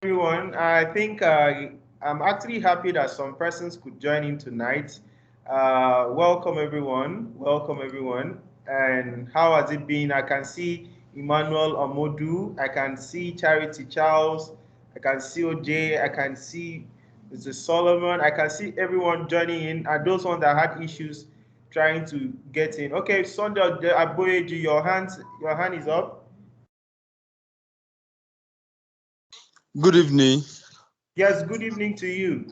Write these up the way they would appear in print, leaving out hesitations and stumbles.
Everyone. I think I'm actually happy that some persons could join in tonight. Welcome, everyone. Welcome, everyone. And how has it been? I can see Emmanuel Omodu. I can see Charity Charles. I can see OJ. I can see Mr. Solomon. I can see everyone joining in. And those ones that had issues trying to get in. Okay, Sunday Aboyeji, your hand is up. Good evening. Yes, good evening to you.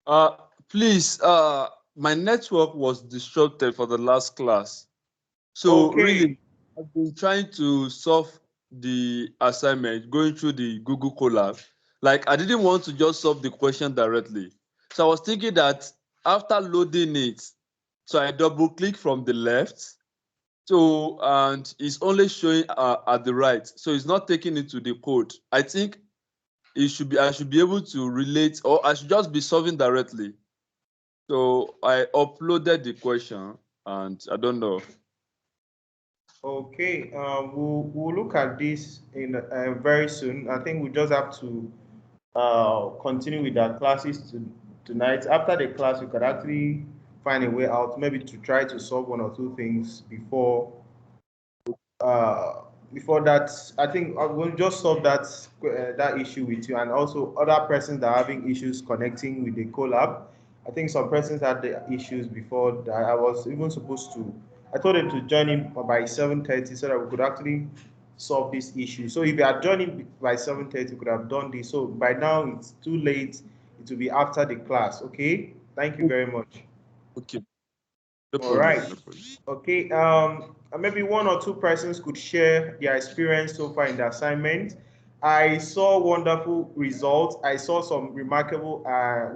Uh, please, my network was disrupted for the last class. So really, Okay. I've been trying to solve the assignment, going through the Google Colab. Like, I didn't want to just solve the question directly. So I was thinking that after loading it, so I double click from the left. So, and it's only showing at the right. So it's not taking it to the code. I think I should be able to relate, or I should just be solving directly. So I uploaded the question and I don't know. Okay, we'll look at this in very soon. I think we just have to continue with our classes tonight. After the class, we could actually find a way out, maybe to try to solve one or two things uh, before that. I think I will just solve that issue with you, and also other persons that are having issues connecting with the collab. I think some persons had the issues before that. I was even supposed to. I told them to join in by 7:30 so that we could actually solve this issue. So if you are joining by 7:30, we could have done this. So by now it's too late. It will be after the class. Okay. Thank you very much. Okay, no All problem, right. no problem. Okay. Maybe one or two persons could share their experience so far in the assignment. I saw wonderful results. I saw some remarkable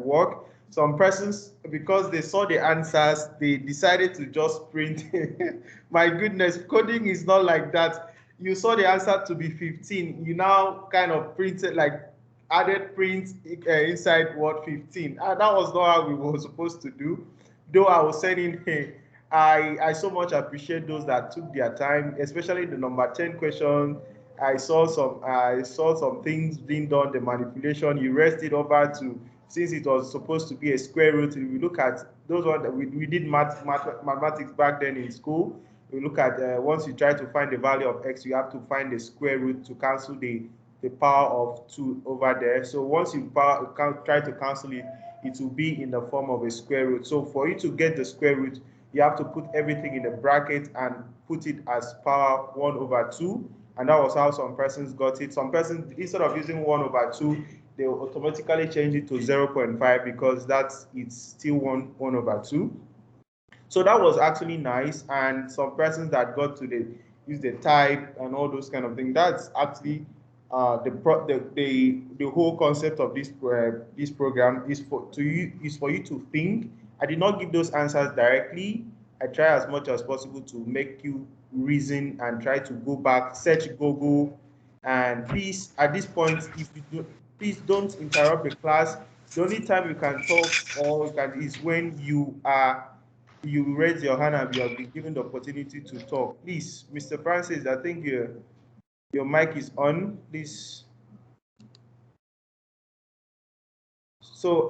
work. Some persons, because they saw the answers, they decided to just print. My goodness, coding is not like that. You saw the answer to be 15. You now kind of printed like added print inside word 15. That was not how we were supposed to do. Though I was saying, hey, I so much appreciate those that took their time, especially the number 10 question. I saw some things being done, the manipulation. You raised it over to, since it was supposed to be a square root. If we look at those ones that we did mathematics back then in school. We look at once you try to find the value of x, you have to find the square root to cancel the power of 2 over there. So once you try to cancel it, it will be in the form of a square root. So for you to get the square root, you have to put everything in a bracket and put it as power 1 over 2. And that was how some persons got it. Some persons, instead of using 1 over 2, they will automatically change it to 0.5 because it's still 1 over 2. So that was actually nice. And some persons that got to use the type and all those kind of things. That's actually the whole concept of this program is for you to think. I did not give those answers directly. I try as much as possible to make you reason and try to go back, search Google, and please at this point, if you do, please don't interrupt the class. The only time you can talk or you can is when you raise your hand and you have been given the opportunity to talk. Please, Mr. Francis, I think your mic is on. Please. So,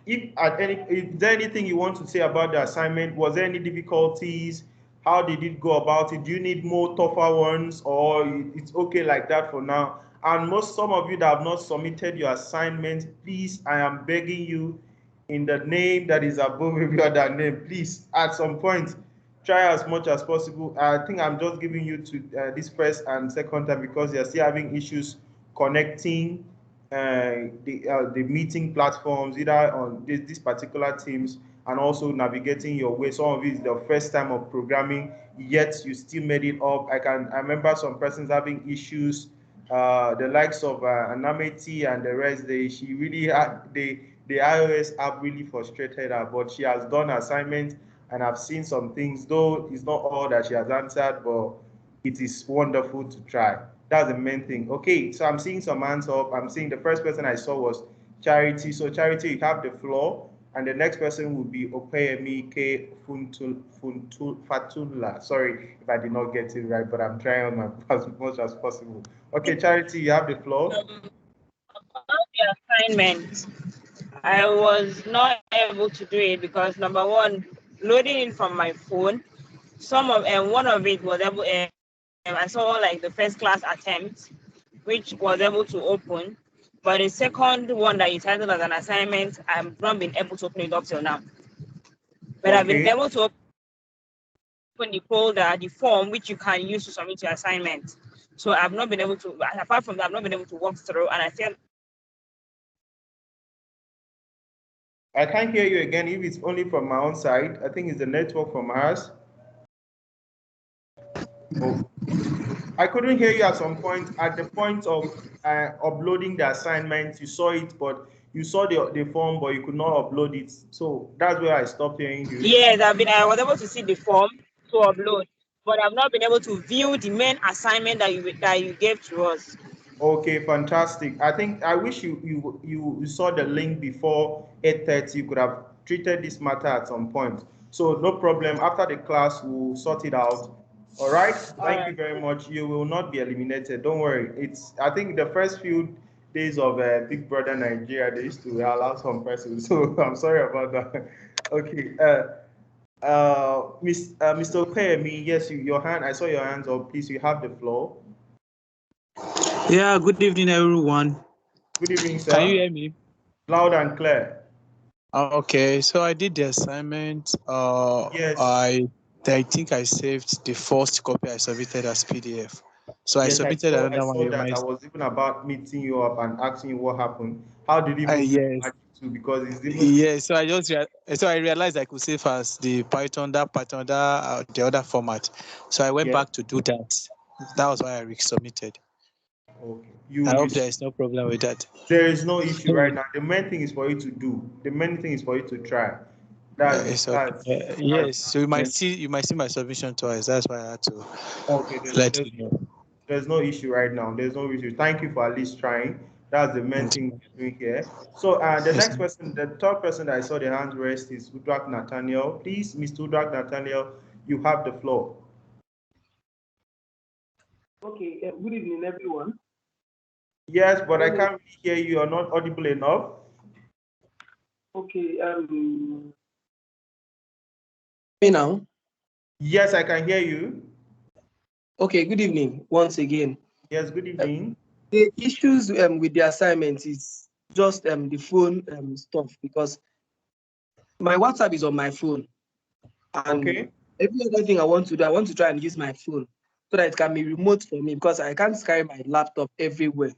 is there anything you want to say about the assignment? Was there any difficulties? How did it go about it? Do you need more tougher ones, or it's okay like that for now? And some of you that have not submitted your assignment, please, I am begging you, in the name that is above every other name, please, at some point, try as much as possible. I think I'm just giving you to this first and second time because you're still having issues connecting the meeting platforms, either on this particular teams, and also navigating your way. Some of it is the first time of programming, yet you still made it up. I remember some persons having issues, the likes of Anameti and the rest. She really had the iOS app really frustrated her, but she has done assignments and I've seen some things, though it's not all that she has answered, but it is wonderful to try. That's the main thing. Okay, so I'm seeing some hands up. I'm seeing the first person I saw was Charity. So Charity, you have the floor, and the next person will be Opeyemi K Fatula. Sorry if I did not get it right, but I'm trying on my as much as possible. Okay, Charity, you have the floor. assignment, I was not able to do it because number one, loading it from my phone, some of one of it was able. I saw like the first class attempt, which was able to open, but the second one that is titled as an assignment, I've not been able to open it up till now. But I've been Okay. able to open the folder, the form which you can use to submit your assignment. So I've not been able to. Apart from that, I've not been able to walk through, and I feel. I can't hear you again. If it's only from my own side, I think it's the network from ours. Oh. I couldn't hear you at some point. At the point of uploading the assignment, you saw it, but you saw the form, but you could not upload it. So that's where I stopped hearing you. Yes, I was able to see the form to upload, but I've not been able to view the main assignment that you gave to us. Okay, fantastic. I think I wish you saw the link before 8:30. You could have treated this matter at some point. So no problem. After the class, we'll sort it out. All right. Thank you very much. You will not be eliminated. Don't worry. It's I think the first few days of Big Brother Nigeria, they used to allow some persons. So I'm sorry about that. Okay. Mr. Okayemi, yes, your hand. I saw your hands up. Please, you have the floor. Yeah, good evening, everyone. Good evening, sir. Can you hear me? Loud and clear. Okay, so I did the assignment. Yes. I think I saved the first copy I submitted as PDF. So I Yes, submitted I another one. saw You that. I might. was even about meeting you up and asking you what happened. How did it move you to Yes, Magic 2? Because it's even yes. So I realized I could save as the Python, the other format. So I went yeah. back to do that. That was why I resubmitted. Okay. I hope there is no problem with that. There is no issue right now. The main thing is for you to do. The main thing is for you to try. It's okay. Yes. So you might see my submission twice. That's why I had to okay. let you know. There's no issue right now. There's no issue. Thank you for at least trying. That's the main Okay. thing we're doing here. So the Yes. next person, the third person that I saw the hand raised is Udrak Nathaniel. Please, Mr. Udrak Nathaniel, you have the floor. Okay, good evening, everyone. Yes, but I can't really hear you. You're not audible enough. Okay, me now. Yes, I can hear you. Okay, good evening once again. Yes, good evening. The issues with the assignment is just the phone stuff because my WhatsApp is on my phone, and Okay. every other thing I want to do, I want to try and use my phone so that it can be remote for me because I can't carry my laptop everywhere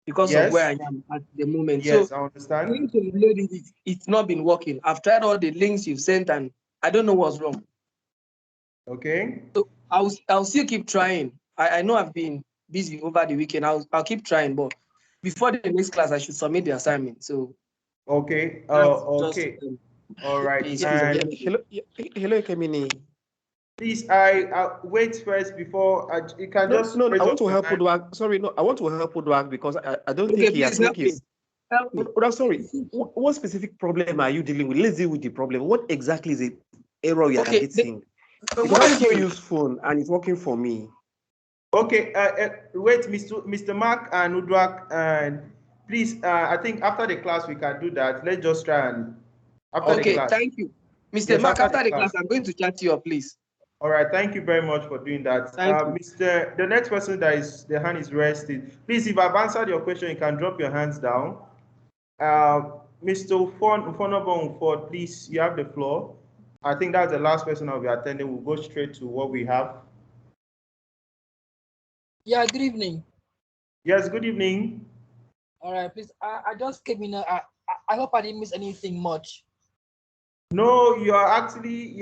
because of where I Yes. am at the moment. Yes, So I understand. trying to load it's not been working. I've tried all the links you've sent and I don't know what's wrong. Okay. So I'll still keep trying. I know I've been busy over the weekend. I'll keep trying, but before the next class, I should submit the assignment. So Okay. that's just Okay. All right. the excuse of And everything. Hello, Kemini. please, I wait first before you can just No, raise I want up to your help hand. Udwag. Sorry, no, I want to help Udwag because I don't think Okay, he, I please think help me. he's. Help me. Udwag, sorry, what specific problem are you dealing with? Let's deal with the problem. What exactly is the error you are Okay, getting? Because what I happened? use phone and it's working for me. Okay. Wait, Mr. Mark and Udrak, and please. I think after the class we can do that. Let's just try and after the Okay, class. thank you. Mr. Yes, Mark, after the after the class, class. I'm going to chat you up, please. All right, thank you very much for doing that. Thank you. The next person that is the hand is raised. Please, if I've answered your question, you can drop your hands down. Mr. Ufonobon Ford, please, you have the floor. I think that's the last person I'll be attending. We'll go straight to what we have. Yeah, good evening. Yes, good evening. All right, please. I just came in. I hope I didn't miss anything much. No, you actually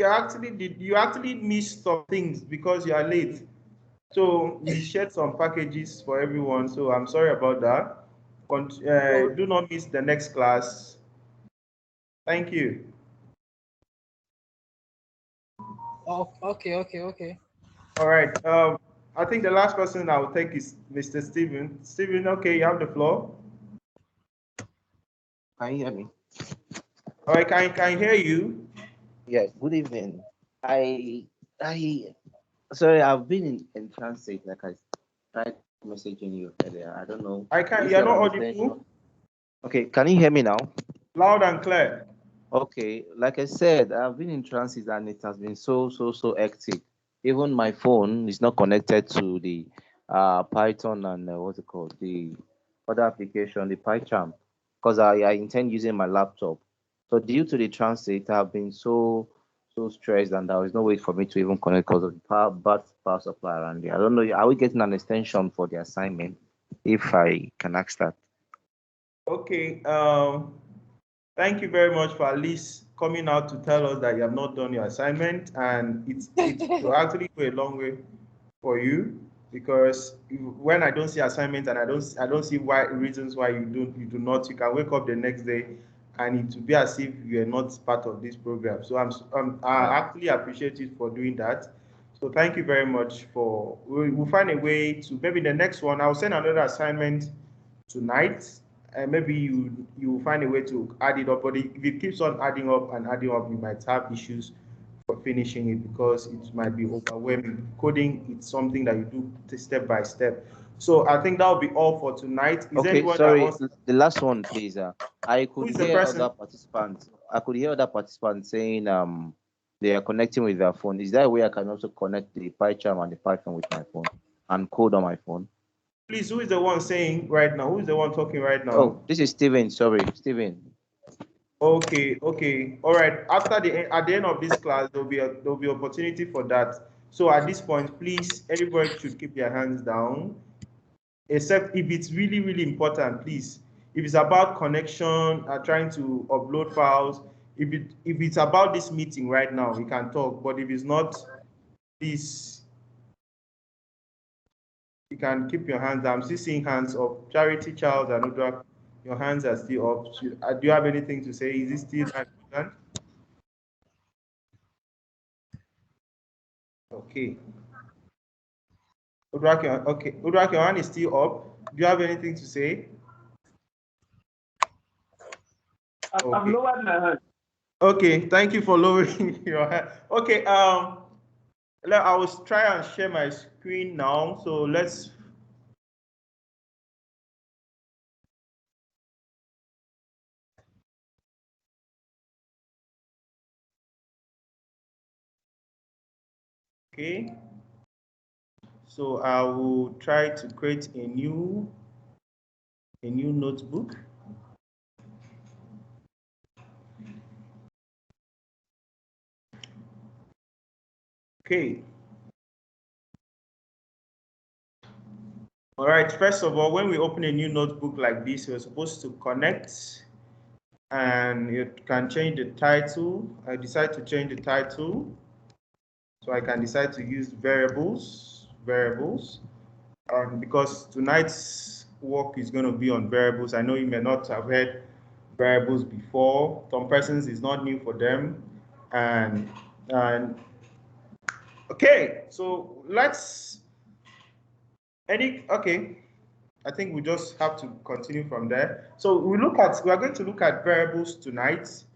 missed some things because you are late. So we shared some packages for everyone. So I'm sorry about that. Do not miss the next class. Thank you. Oh, okay. All right. I think the last person I will take is Mr. Steven. Steven, okay, you have the floor. Can you hear me? All right, can hear you. Yes, good evening. Sorry, I've been in transit, like I tried messaging you earlier. I don't know. I can't. If You're you not have audible. attention. Okay, can you hear me now? Loud and clear. Okay, like I said, I've been in transit and it has been so hectic. Even my phone is not connected to the Python and what's it called, the other application, the PyCharm, because I intend using my laptop. So due to the transit, I've been so stressed and there was no way for me to even connect because of the bad power supply around here. I don't know. Are we getting an extension for the assignment? If I can ask that. Okay. Thank you very much for at least coming out to tell us that you have not done your assignment, and it will actually go a long way for you, because when I don't see assignments and I don't see why reasons why you do not, you can wake up the next day and it will be as if you are not part of this program. So I actually appreciate you for doing that. So thank you very much for. We'll find a way to, maybe the next one I'll send another assignment tonight, and maybe you find a way to add it up. But if it keeps on adding up and adding up, you might have issues for finishing it because it might be overwhelming. Coding, it's something that you do step by step. So I think that will be all for tonight. Is there Okay, anyone that sorry. wants? The last one, please. I Who could is the hear other person? participants. I could hear other participants saying they are connecting with their phone. Is there a way I can also connect the PyCharm and the Python with my phone and code on my phone? Please, who is the one saying right now? Who is the one talking right now? Oh, this is Steven. Sorry, Steven. Okay, okay, all right. At the end of this class, there'll be opportunity for that. So at this point, please, everybody should keep their hands down, except if it's really important. Please, if it's about connection, trying to upload files, if it's about this meeting right now, we can talk. But if it's not, please, you can keep your hands down. I'm still seeing hands up. Charity, Charles, and Udra, your hands are still up. Do you have anything to say? Is it still important? Okay. Udra, okay. Udra, your hand is still up. Do you have anything to say? I've Okay. lowered my hand. Okay, thank you for lowering your hand. Okay, I will try and share my screen now. So let's. Okay. So I will try to create a new notebook. Okay. All right. First of all, when we open a new notebook like this, we're supposed to connect, and you can change the title. I decide to change the title, so I can decide to use variables. Because tonight's work is going to be on variables. I know you may not have heard variables before. Some persons is not new for them, and okay. So let's okay. I think we just have to continue from there. So we are going to look at variables tonight.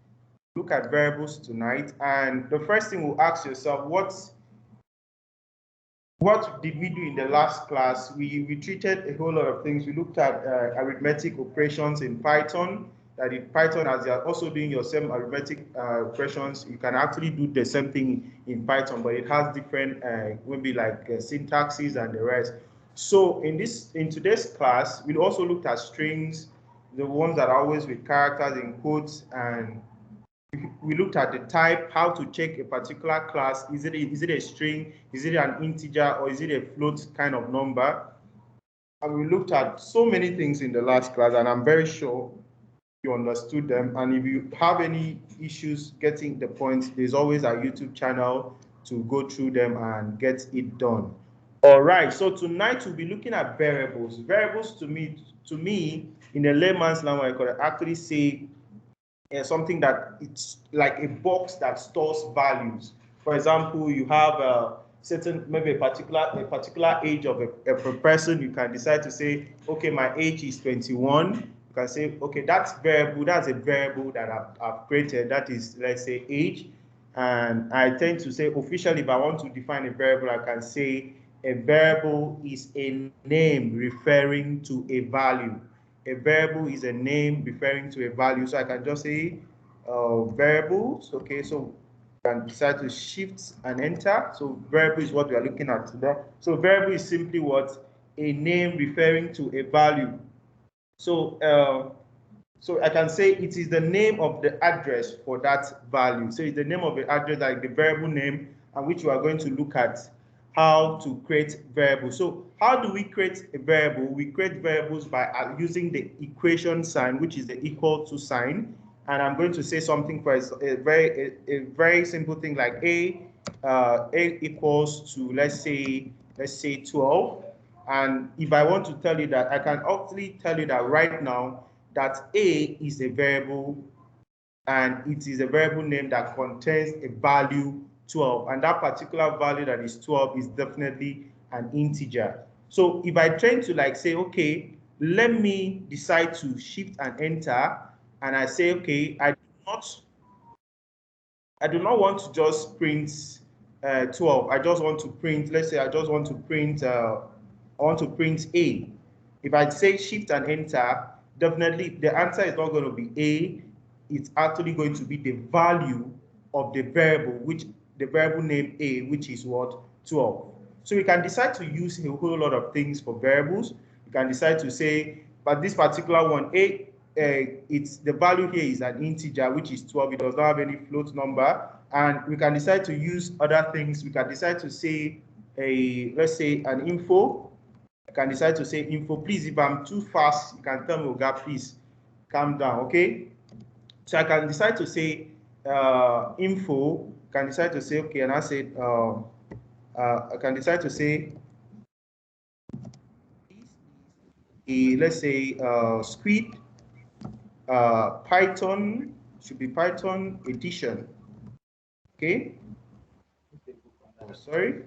And the first thing we'll ask yourself, what did we do in the last class? We treated a whole lot of things. We looked at arithmetic operations in Python. That in Python, as you're also doing your same arithmetic operations, you can actually do the same thing in Python, but it has different, maybe like syntaxes and the rest. So in today's class, we also looked at strings, the ones that are always with characters in quotes, and we looked at the type, how to check a particular class. Is it a string? Is it an integer? Or is it a float kind of number? And we looked at so many things in the last class, and I'm very sure you understood them. And if you have any issues getting the points, there's always our YouTube channel to go through them and get it done. All right, so tonight we'll be looking at variables. Variables to me, in a layman's language, I could actually say something that it's like a box that stores values. For example, you have a certain, maybe a particular age of a person. You can decide to say, okay, my age is 21. You can say, okay, that's a variable that I've created. That is, let's say, age. And I tend to say, officially, if I want to define a variable, I can say a variable is a name referring to a value. A variable is a name referring to a value. So I can just say variables. Okay, so I can decide to shift and enter. So variable is what we are looking at today. So variable is simply what? A name referring to a value. So so I can say it is the name of the address for that value. So it's the name of the address, like the variable name, and which we are going to look at how to create variables. So how do we create a variable? We create variables by using the equation sign, which is the equal to sign. And I'm going to say something for a very simple thing like a equals to let's say 12. And if I want to tell you that, I can actually tell you that right now that a is a variable, and it is a variable name that contains a value 12, and that particular value that is 12 is definitely an integer. So if I try to like say, okay, let me decide to shift and enter, and I say, okay, I do not want to just print 12. I just want to print, let's say I just want to print, I want to print A. If I say shift and enter, definitely the answer is not going to be A. It's actually going to be the value of the variable, which the variable name A, which is what? 12. So we can decide to use a whole lot of things for variables. You can decide to say, but this particular one, A, it's the value here is an integer, which is 12. It does not have any float number. And we can decide to use other things. We can decide to say let's say an info. I can decide to say info. Please, if I'm too fast, you can tell me, Oga, please calm down, okay? So I can decide to say info. Can decide to say, okay, and I said I can decide to say let's say squid Python, should be Python edition. Okay. Oh, sorry.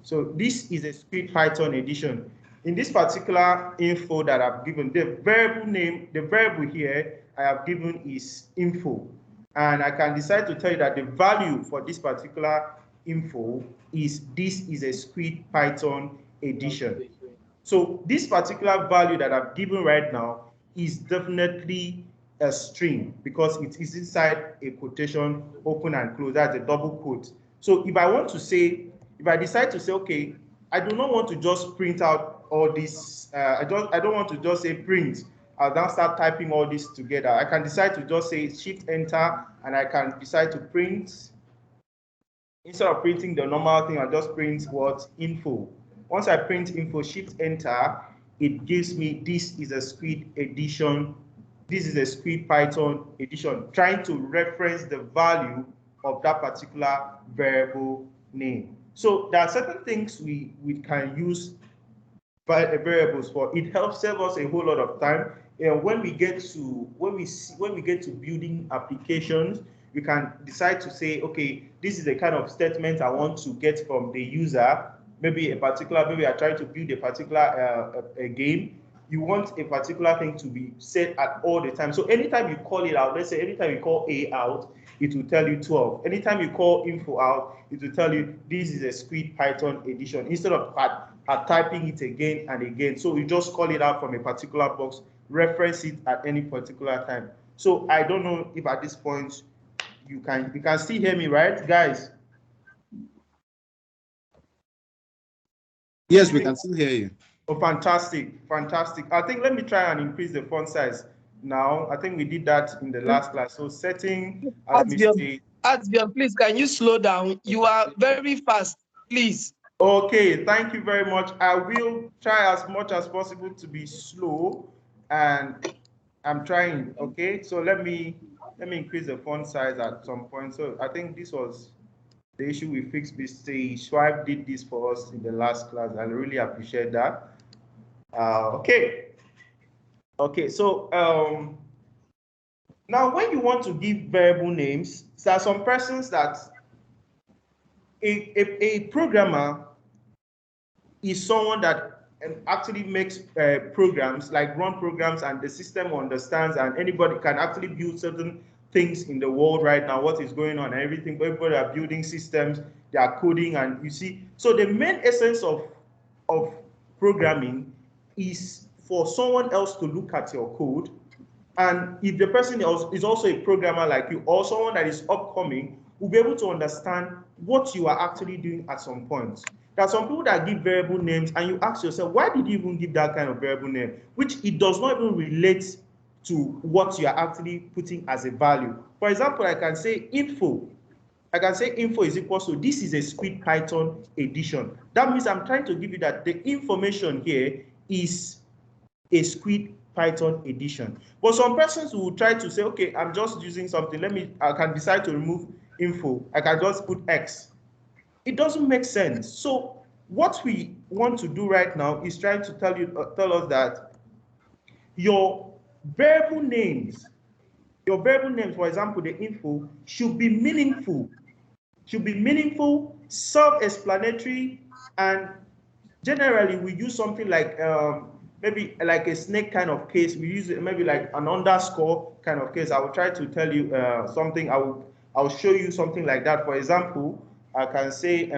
So this is a squid Python edition. In this particular info that I've given, the variable name, the variable here I have given is info. And I can decide to tell you that the value for this particular info is this is a squid Python edition. So this particular value that I've given right now is definitely a string because it is inside a quotation, open and close, that's a double quote. So if I want to say, if I decide to say, okay, I do not want to just print out all this, I don't want to just say print, I'll now start typing all this together. I can decide to just say shift enter, and I can decide to print, instead of printing the normal thing, I just print what? Info. Once I print info, shift enter, it gives me this is a squid edition. This is a squid Python edition, trying to reference the value of that particular variable name. So there are certain things we can use variables for. It helps save us a whole lot of time. When we get to building applications, we can decide to say, okay, this is the kind of statement I want to get from the user. Maybe I try to build a particular a game. You want a particular thing to be said at all the time. So anytime you call it out, let's say anytime you call A out, it will tell you 12. Anytime you call info out, it will tell you this is a squid Python edition, instead of typing it again and again. So you just call it out from a particular box, reference it at any particular time. So I don't know if at this point you can still hear me, right, guys? Yes, we can still hear you. Oh, fantastic. I think let me try and increase the font size now. I think we did that in the last class. So setting as mistake. Asbion, please, can you slow down? You are very fast, please. Okay, thank you very much. I will try as much as possible to be slow, and I'm trying. Okay, so let me increase the font size at some point. So I think this was the issue we fixed. Schwab did this for us in the last class. I really appreciate that. Okay. So now when you want to give variable names, there are some persons that a programmer is someone that actually makes programs, like run programs, and the system understands, and anybody can actually build certain things in the world right now, what is going on, everything. Everybody are building systems, they are coding, and you see. So the main essence of programming is for someone else to look at your code. And if the person is also a programmer like you, or someone that is upcoming, will be able to understand what you are actually doing at some point. There are some people that give variable names, and you ask yourself, why did you even give that kind of variable name? Which it does not even relate to what you are actually putting as a value. For example, I can say info. I can say info is equal to, this is a Squid Python edition. That means I'm trying to give you that the information here is a Squid Python edition. But some persons will try to say, okay, I'm just using something. I can decide to remove info. I can just put X. It doesn't make sense. So what we want to do right now is try to tell us that your variable names, for example, the info, should be meaningful. Should be meaningful, self-explanatory, and generally we use something like maybe like a snake kind of case. We use it maybe like an underscore kind of case. I will try to tell you something. I'll show you something like that. For example, I can say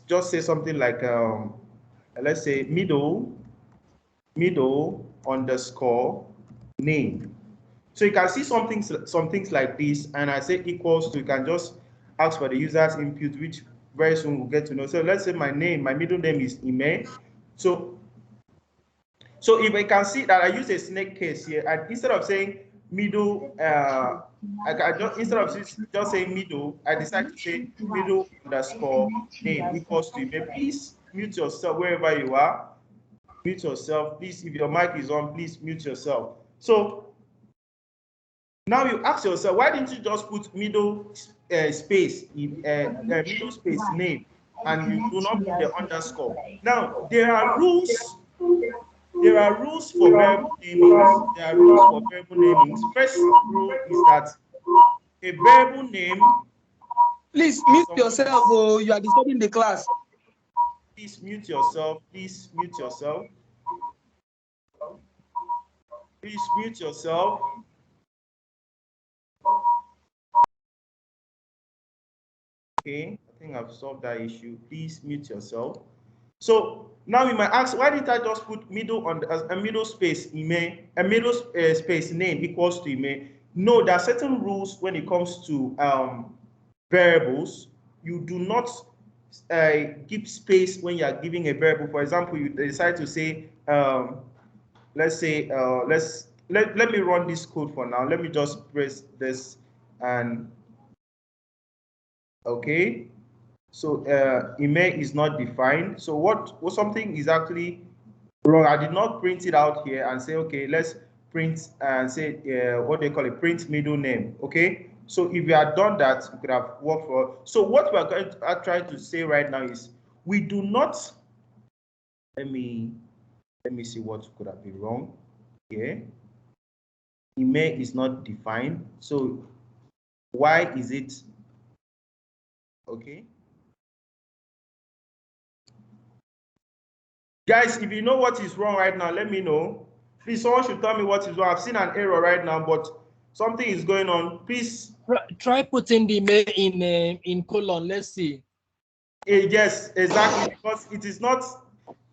just say something like let's say middle underscore name. So you can see some things like this, and I say equals to, you can just ask for the user's input, which very soon we'll get to know. So let's say my middle name is Ime. So if I can see that I use a snake case here, and instead of saying middle, instead of just saying middle, I decide to say middle underscore name equals to Ime. Please mute yourself wherever you are. Mute yourself, please. If your mic is on, please mute yourself. So now you ask yourself, why didn't you just put middle space name, and you do not put the underscore? Now there are rules. There are rules for variable namings. First rule is that a variable name. Please mute yourself, or you are disturbing the class. Please mute yourself. Please mute yourself. Please mute yourself. Okay, I think I've solved that issue. Please mute yourself. So now you might ask, why didn't I just put middle on a middle space email, a middle space name equals to email? No, there are certain rules when it comes to variables. You do not give space when you are giving a variable. For example, you decide to say, let's say, let me run this code for now. Let me just press this and okay. So email is not defined. So what something is actually wrong. I did not print it out here and say, okay, let's print and say what they call a print middle name. Okay. So if you had done that, you could have worked for. So what we are going to try to say right now is we do not. Let me see what could have been wrong here. Email is not defined. So why is it okay? Guys, if you know what is wrong right now, let me know. Please, someone should tell me what is wrong. I've seen an error right now, but something is going on. Please. Try putting the email in colon. Let's see. Yes, exactly. Because it is not.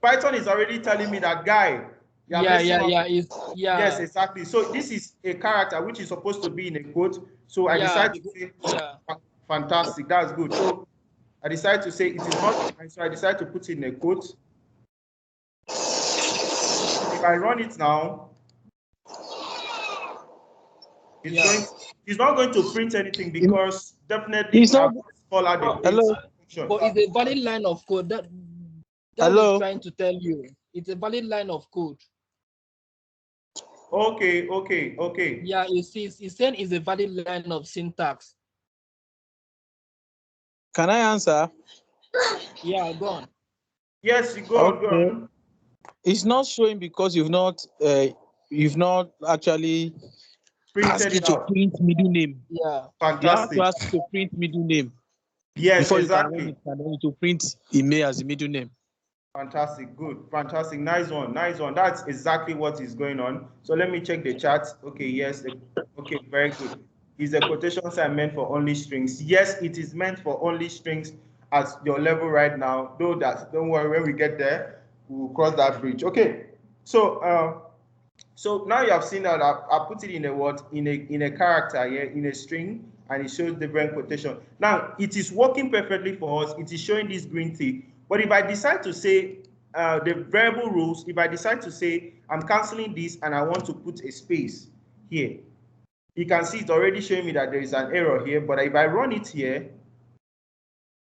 Python is already telling me that guy. Yes, exactly. So this is a character which is supposed to be in a quote. So I decided to say, fantastic. That's good. So I decided to say it is not. So I decided to put in a quote. If I run it now, it's not going to print anything because definitely it's not. Hello. But it's a valid line of code. That is trying to tell you. It's a valid line of code. Okay. Yeah, it's saying it's a valid line of syntax. Can I answer? Yeah, go on. Yes, you go on. Go on. It's not showing because you've not actually asked it to print middle name. Yeah, fantastic. You have to ask to print middle name. Yes, before exactly. You can run it to print email as a middle name. Fantastic, good, fantastic, nice one. That's exactly what is going on. So let me check the chat. Okay, yes, okay, very good. Is the quotation sign meant for only strings? Yes, it is meant for only strings at your level right now. Though that, don't worry, when we get there. we'll cross that bridge. Okay, so so now you have seen that I put it in a what, in a character here, in a string, and it shows different quotation. Now it is working perfectly for us. It is showing this green thing. But if I decide to say the variable rules, if I decide to say I'm canceling this and I want to put a space here, you can see it's already showing me that there is an error here. But if I run it here,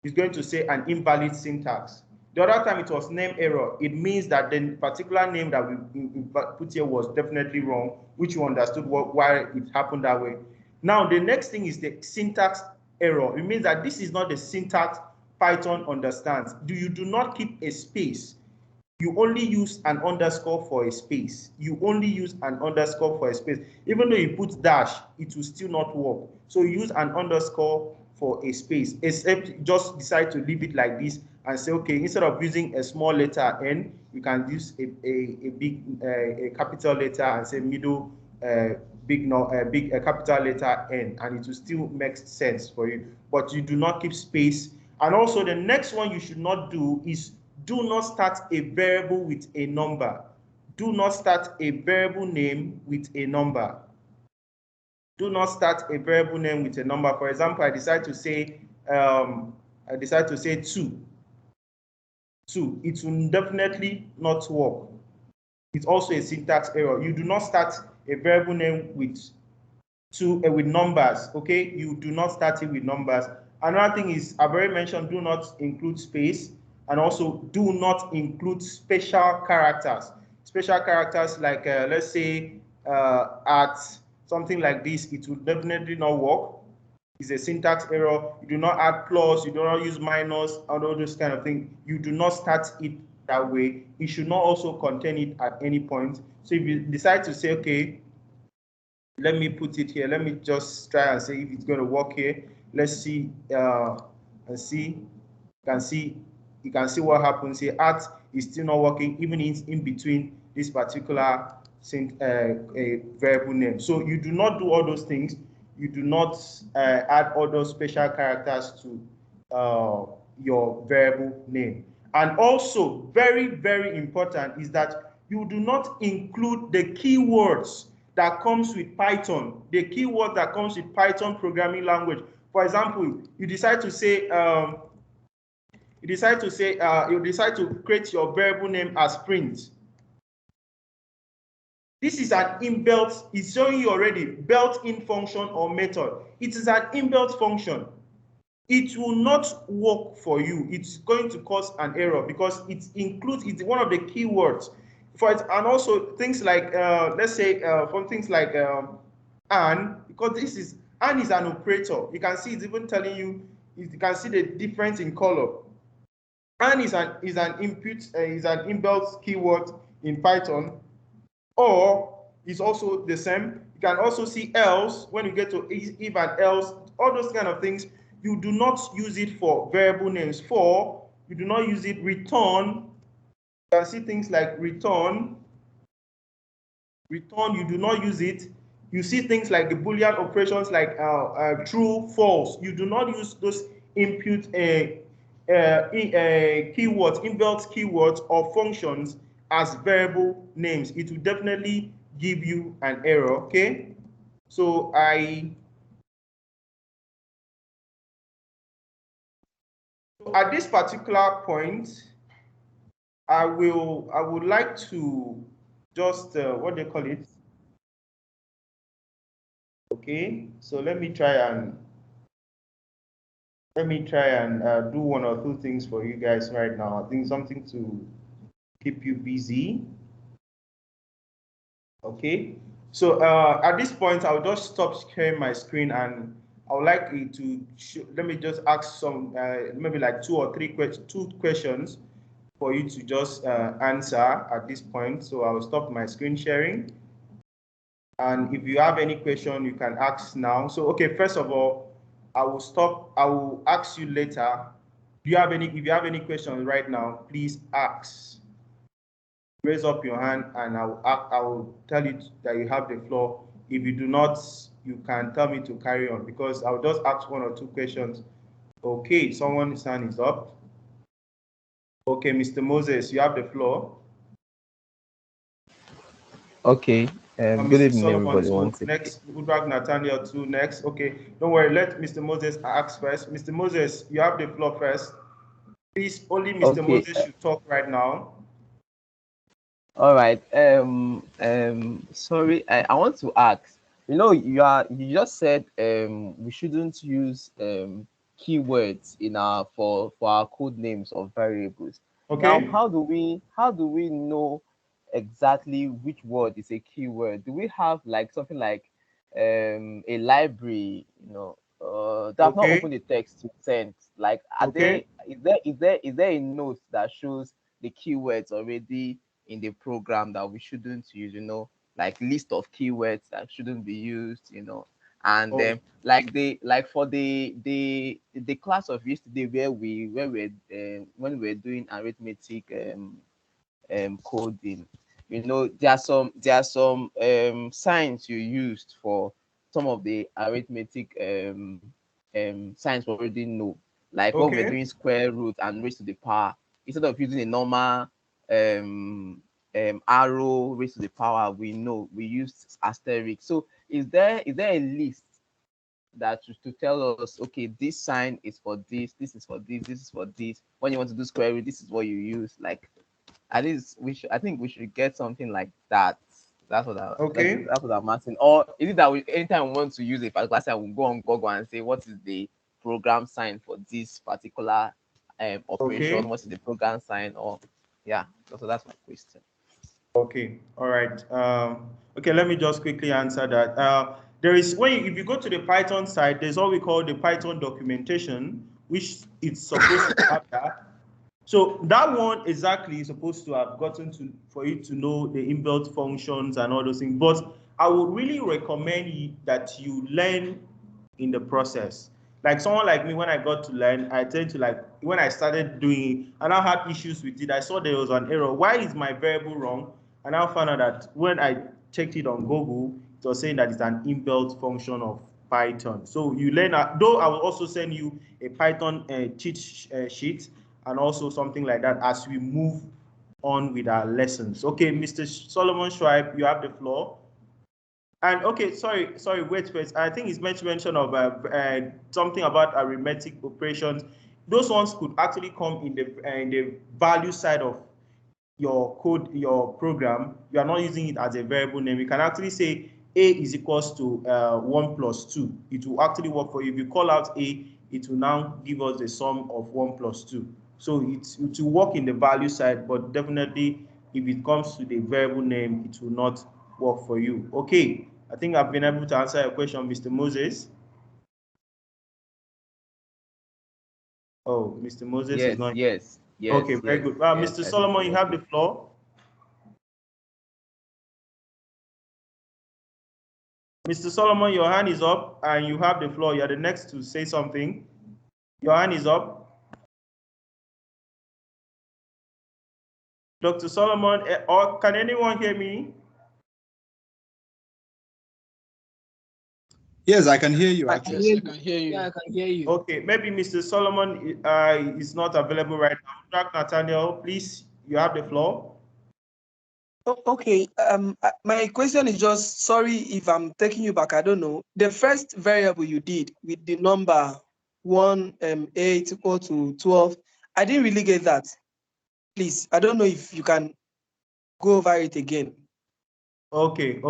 it's going to say an invalid syntax. The other time it was name error. It means that the particular name that we put here was definitely wrong, which you understood why it happened that way. Now, the next thing is the syntax error. It means that this is not the syntax Python understands. You do not keep a space. You only use an underscore for a space. You only use an underscore for a space. Even though you put dash, it will still not work. So use an underscore for a space, except just decide to leave it like this and say, okay, instead of using a small letter n, you can use a capital letter and say middle big capital letter n, and it will still make sense for you. But you do not keep space. And also the next one you should not do is do not start a variable with a number. Do not start a variable name with a number. Do not start a variable name with a number. For example, I decide to say 2. 2. It will definitely not work. It's also a syntax error. You do not start a variable name with numbers. Okay, you do not start it with numbers. Another thing is, I've already mentioned, do not include space, and also do not include special characters. Special characters like let's say at something like this, it will definitely not work. It's a syntax error. You do not add plus, you do not use minus, and all those kind of things. You do not start it that way. You should not also contain it at any point. So if you decide to say, okay, let me put it here. Let me just try and see if it's going to work here. Let's see and see. You can see what happens here. At is still not working, even in between this particular variable name. So you do not do all those things. You do not add all those special characters to your variable name. And also, very, very important is that you do not include the keywords that comes with Python, the keyword that comes with Python programming language. For example, you decide to create your variable name as print. This is an inbuilt, it's showing you already, built-in function or method. It is an inbuilt function. It will not work for you. It's going to cause an error because it's one of the keywords for it. And also things like, let's say, from things like and, because and is an operator. You can see it's even telling you, you can see the difference in color. And is an inbuilt keyword in Python, or is also the same. You can also see else when you get to if and else, all those kind of things. You do not use it for variable names. You do not use it. Return, you can see things like return, you do not use it. You see things like the Boolean operations like true, false. You do not use those input keywords, inbuilt keywords or functions as variable names. It will definitely give you an error. Okay, so at this particular point, I would like to just what they call it. Okay, so let me try and do one or two things for you guys right now. I think something to keep you busy. Okay, so at this point, I'll just stop sharing my screen, and I would like you to let me just ask some maybe like two questions for you to just answer at this point. So I'll stop my screen sharing, and if you have any question, you can ask now. So okay, first of all, I will ask you later. If you have any questions right now, please ask. Raise up your hand and I will tell you that you have the floor. If you do not, you can tell me to carry on, because I'll just ask one or two questions. Okay, someone's hand is up. Okay, Mr. Moses, you have the floor. Okay. Good Mr. evening, Solomon everybody. too. Once again. Next, Udrag Nathaniel too. Next. Okay, don't worry. Let Mr. Moses ask first. Mr. Moses, you have the floor first. Please, only Mr. Okay. Moses should talk right now. All right. Sorry, I want to ask. You just said we shouldn't use keywords in our for our code names of variables. Now, Okay. how do we know exactly which word is a keyword? Do we have like something like a library, that have not Okay. opened the text to send? Like, Okay. is there a note that shows the keywords already in the program that we shouldn't use, like list of keywords that shouldn't be used, and Oh, like for the class of yesterday when we were doing arithmetic coding, there are some signs you used for some of the arithmetic signs we already know, like when we're okay. doing square root and raised to the power. Instead of using a normal arrow raised to the power, we used asterisk. So is there a list that to tell us, okay, this sign is for this is for this is for this? When you want to do square root, this is what you use. Like, at least I think we should get something like that. Okay. That's what I'm asking. Or is it that anytime we want to use a particular sign, we'll go on Google and say what is the program sign for this particular operation? Okay. What is the program sign? Or yeah, so that's my question. Okay. All right. Okay. Let me just quickly answer that. If you go to the Python side, there's what we call the Python documentation, which it's supposed to have that. So that one exactly is supposed to have gotten to for you to know the inbuilt functions and all those things. But I would really recommend that you learn in the process. Like someone like me, when I got to learn, I tend to like when I started doing it, and I had issues with it. I saw there was an error. Why is my variable wrong? And I found out that when I checked it on Google, it was saying that it's an inbuilt function of Python. So you learn, though I will also send you a Python cheat sheet and also something like that as we move on with our lessons. Okay, Mr. Solomon Schweib, you have the floor. And okay, wait first. I think it's mention of something about arithmetic operations. Those ones could actually come in the value side of your code, your program. You are not using it as a variable name. You can actually say a is equals to 1 plus 2. It will actually work for you. If you call out a, it will now give us the sum of 1 plus 2. So it will work in the value side, but definitely if it comes to the variable name, it will not work for you. Okay, I think I've been able to answer your question, Mr. Moses. Oh, Mr. Moses is not. Yes. Okay, very good. Mr. I think Solomon, I'm you have okay. the floor. Mr. Solomon, your hand is up and you have the floor. You're the next to say something. Your hand is up. Dr. Solomon, or can anyone hear me? Yes, I can hear you I actually. can hear you. Yeah, I can hear you. Okay, maybe Mr. Solomon is not available right now. Dr. Nathaniel, please, you have the floor. Okay. My question is just, sorry if I'm taking you back. I don't know. The first variable you did with the number 1, 8 equal to 12. I didn't really get that. Please, I don't know if you can go over it again. Okay.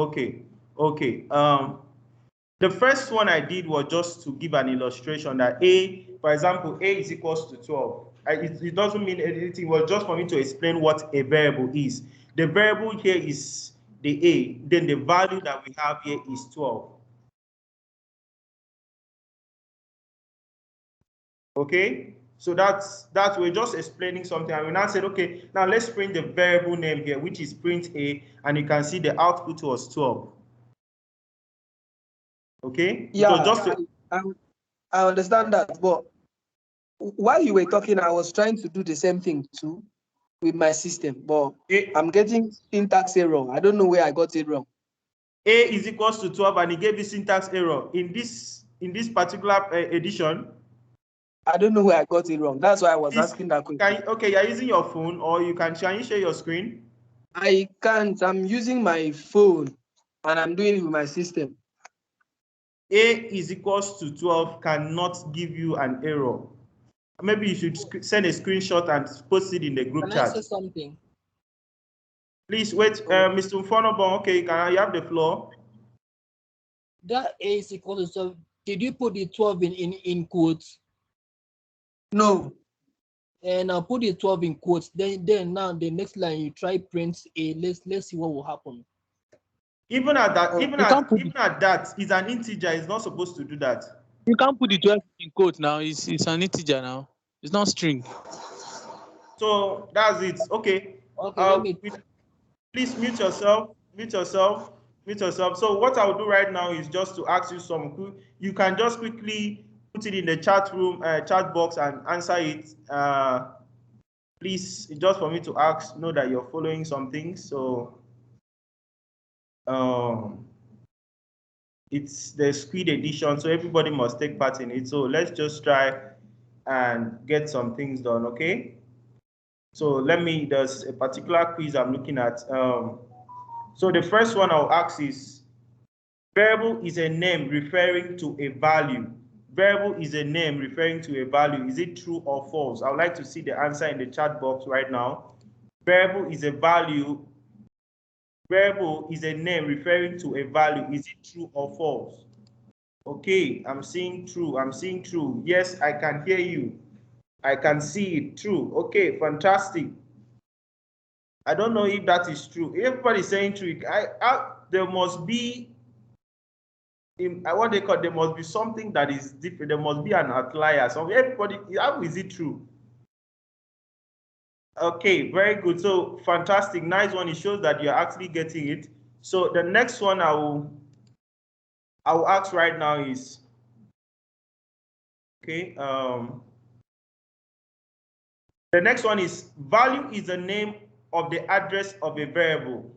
The first one I did was just to give an illustration that for example, a is equals to 12. It doesn't mean anything. It was just for me to explain what a variable is. The variable here is the a. Then the value that we have here is 12. Okay, so that's we're just explaining something, and we now said, okay, now let's print the variable name here, which is print a, and you can see the output was 12. Okay, Yeah, it was just I understand that, but while you were talking, I was trying to do the same thing too with my system, but I'm getting syntax error. I don't know where I got it wrong. a is equals to 12, and it gave you syntax error in this particular edition. I don't know where I got it wrong. That's why I was Please, asking that question. Okay, you're using your phone, or can you share your screen? I can't. I'm using my phone and I'm doing it with my system. A is equals to 12 cannot give you an error. Maybe you should send a screenshot and post it in the group Can chat. I say something? Please wait, Mr. Mfonobon. Okay, you have the floor? That A is equal to 12. Did you put the 12 in quotes? No. And I'll put the 12 in quotes. Then now the next line you try print A. Let's see what will happen. Even at that, even at that, is an integer. It's not supposed to do that. You can't put the 12 in quote now. It's an integer now. It's not string. So that's it. Okay. Okay. Please mute yourself. Mute yourself. Mute yourself. So what I'll do right now is just to ask you some. You can just quickly put it in the chat room, chat box, and answer it. Please, just for me to know that you're following something. So it's the Squid edition, so everybody must take part in it. So let's just try and get some things done, okay? So there's a particular quiz I'm looking at. So the first one I'll ask is, variable is a name referring to a value. Variable is a name referring to a value. Is it true or false? I would like to see the answer in the chat box right now. Variable is a value. Variable is a name referring to a value. Is it true or false? Okay, I'm seeing true. I'm seeing true. Yes, I can hear you. I can see it. True. Okay, fantastic. I don't know if that is true. Everybody's saying true. There must be, what they call, there must be something that is different. There must be an outlier. So everybody, how is it true? Okay, very good. So fantastic, nice one. It shows that you're actually getting it. So the next one I will ask right now is, okay, the next one is, value is the name of the address of a variable.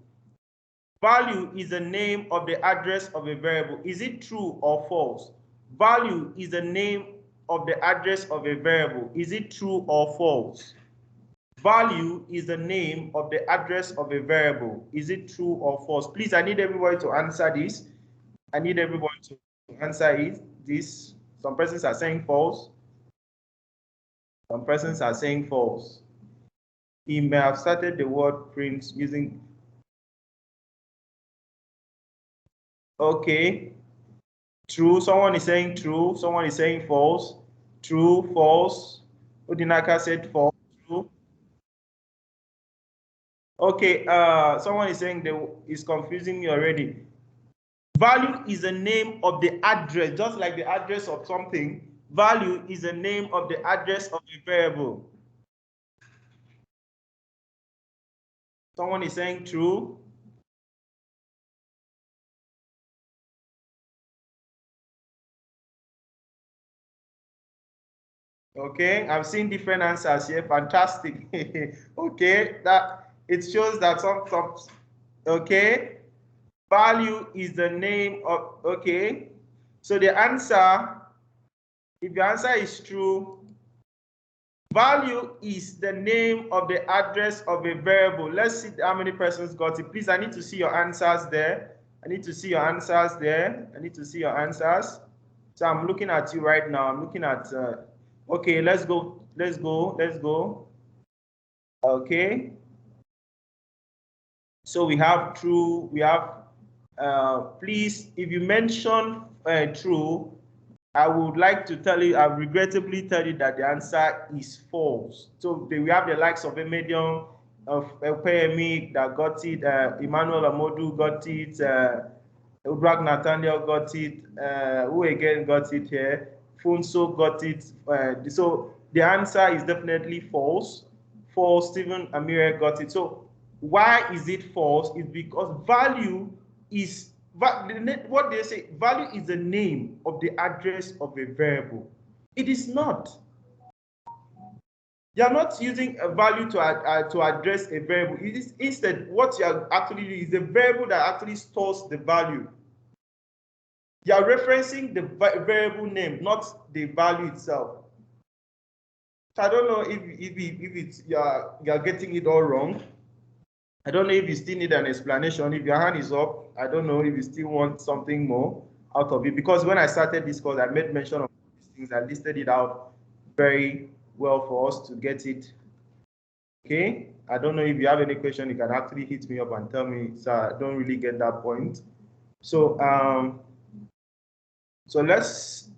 Value is the name of the address of a variable. Is it true or false? Value is the name of the address of a variable. Is it true or false? Value is the name of the address of a variable. Is it true or false? Please, I need everybody to answer this. I need everybody to answer this. Some persons are saying false. Some persons are saying false. He may have started the word print using. Okay. True. Someone is saying true. Someone is saying false. True, false. Odinaka said false. True. Okay. Someone is saying is confusing me already. Value is the name of the address, just like the address of something. Value is the name of the address of a variable. Someone is saying true. Okay, I've seen different answers here. Fantastic. Okay, that it shows that some okay. Value is the name of, okay. So the answer, if the answer is true, value is the name of the address of a variable. Let's see how many persons got it. Please, I need to see your answers there. I need to see your answers there. I need to see your answers. So I'm looking at you right now. I'm looking at, okay, let's go. Let's go. Let's go. Okay. So we have true. We have, please, if you mention true, I would like to tell you, I regrettably tell you that the answer is false. So we have the likes of a medium of Payemi that got it, Emmanuel Amodu got it, Ubrak Nathaniel got it, who again got it here, Funso got it. So the answer is definitely false. False, Stephen Amire got it. So why is it false? It's because value is, what they say, value is the name of the address of a variable. It is not. You are not using a value to address a variable. It is instead what you are actually doing is the variable that actually stores the value. You are referencing the variable name, not the value itself. So I don't know if it's you're getting it all wrong. I don't know if you still need an explanation. If your hand is up, I don't know if you still want something more out of it. Because when I started this course, I made mention of these things. I listed it out very well for us to get it. Okay. I don't know if you have any question, you can actually hit me up and tell me, sir, I don't really get that point. So so let's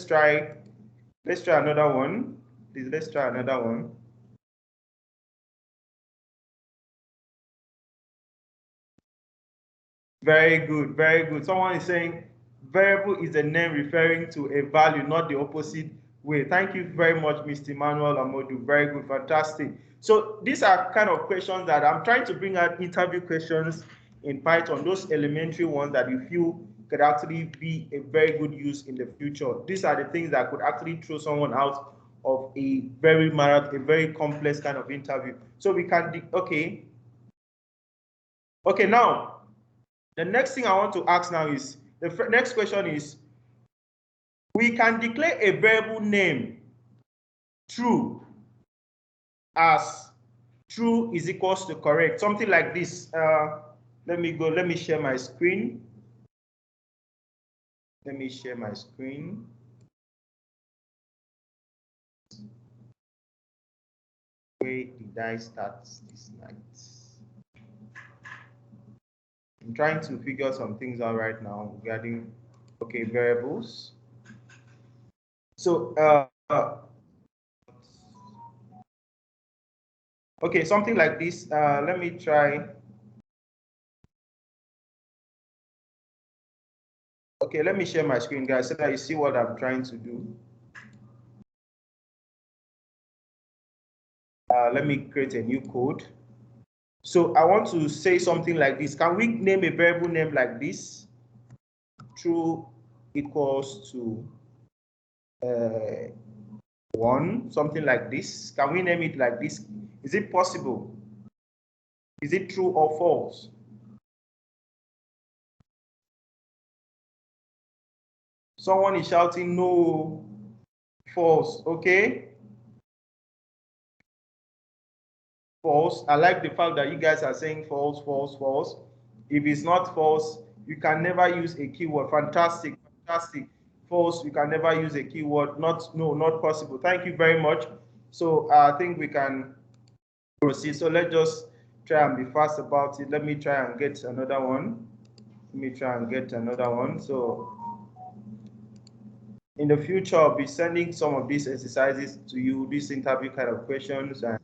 try another one. Please, let's try another one. Very good, very good. Someone is saying variable is a name referring to a value, not the opposite way. Thank you very much, Mr. Emmanuel Amodu. Very good, fantastic. So these are kind of questions that I'm trying to bring out, interview questions in Python, those elementary ones that you feel could actually be a very good use in the future. These are the things that could actually throw someone out of a very complex kind of interview. So we can, okay, now the next thing I want to ask now is, the next question is, we can declare a variable name true as true is equals to correct, something like this. Let me share my screen. Let me share my screen. Where did I start this night? I'm trying to figure some things out right now regarding, okay, variables. So, okay, something like this. Let me try. Okay, let me share my screen, guys, so that you see what I'm trying to do. Let me create a new code. So I want to say something like this. Can we name a variable name like this? True equals to 1, something like this. Can we name it like this? Is it possible? Is it true or false? Someone is shouting no, false, okay? False. I like the fact that you guys are saying false, false, false. If it's not false, you can never use a keyword. Fantastic, fantastic. False, you can never use a keyword. Not possible. Thank you very much. So I think we can proceed. So let's just try and be fast about it. Let me try and get another one. So in the future, I'll be sending some of these exercises to you, these interview kind of questions. And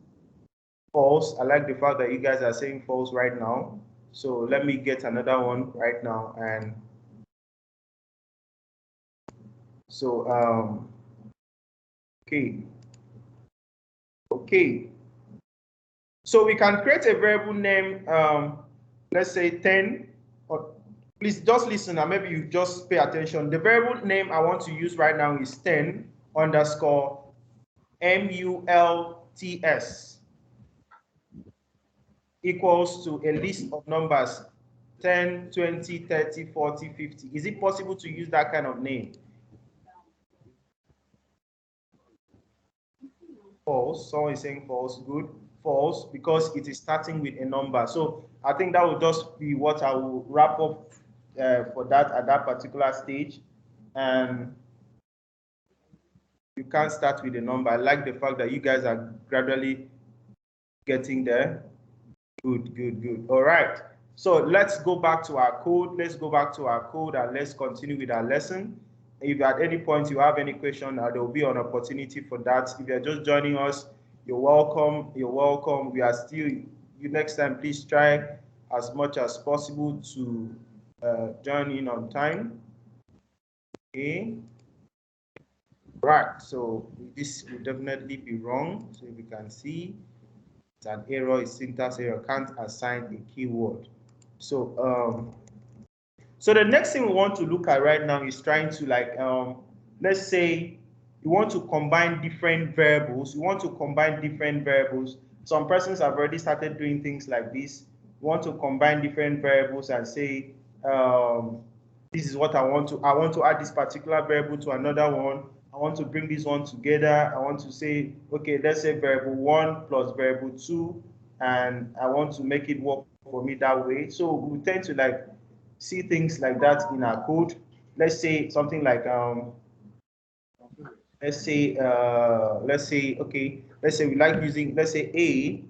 false, I like the fact that you guys are saying false right now. So let me get another one right now. And so, okay. So we can create a variable name, let's say 10, or please just listen and maybe you just pay attention. The variable name I want to use right now is 10 underscore mults equals to a list of numbers 10, 20, 30, 40, 50. Is it possible to use that kind of name? False. Someone is saying false. Good. False, because it is starting with a number. So I think that will just be what I will wrap up for that at that particular stage. And you can't start with a number. I like the fact that you guys are gradually getting there. Good. All right. So let's go back to our code. And let's continue with our lesson. If at any point you have any question, there will be an opportunity for that. If you're just joining us, you're welcome. We are still, next time, please try as much as possible to join in on time. Okay. Right. So this will definitely be wrong. So if you can see, it's an error, it's syntax error, can't assign a keyword. So so the next thing we want to look at right now is trying to, like, let's say you want to combine different variables. Some persons have already started doing things like this. You want to combine different variables and say, this is what I want to add this particular variable to another one. I want to bring this one together. I want to say, okay, let's say variable 1 plus variable 2, and I want to make it work for me that way. So we tend to like see things like that in our code. Let's say something like okay, let's say we like using, let's say a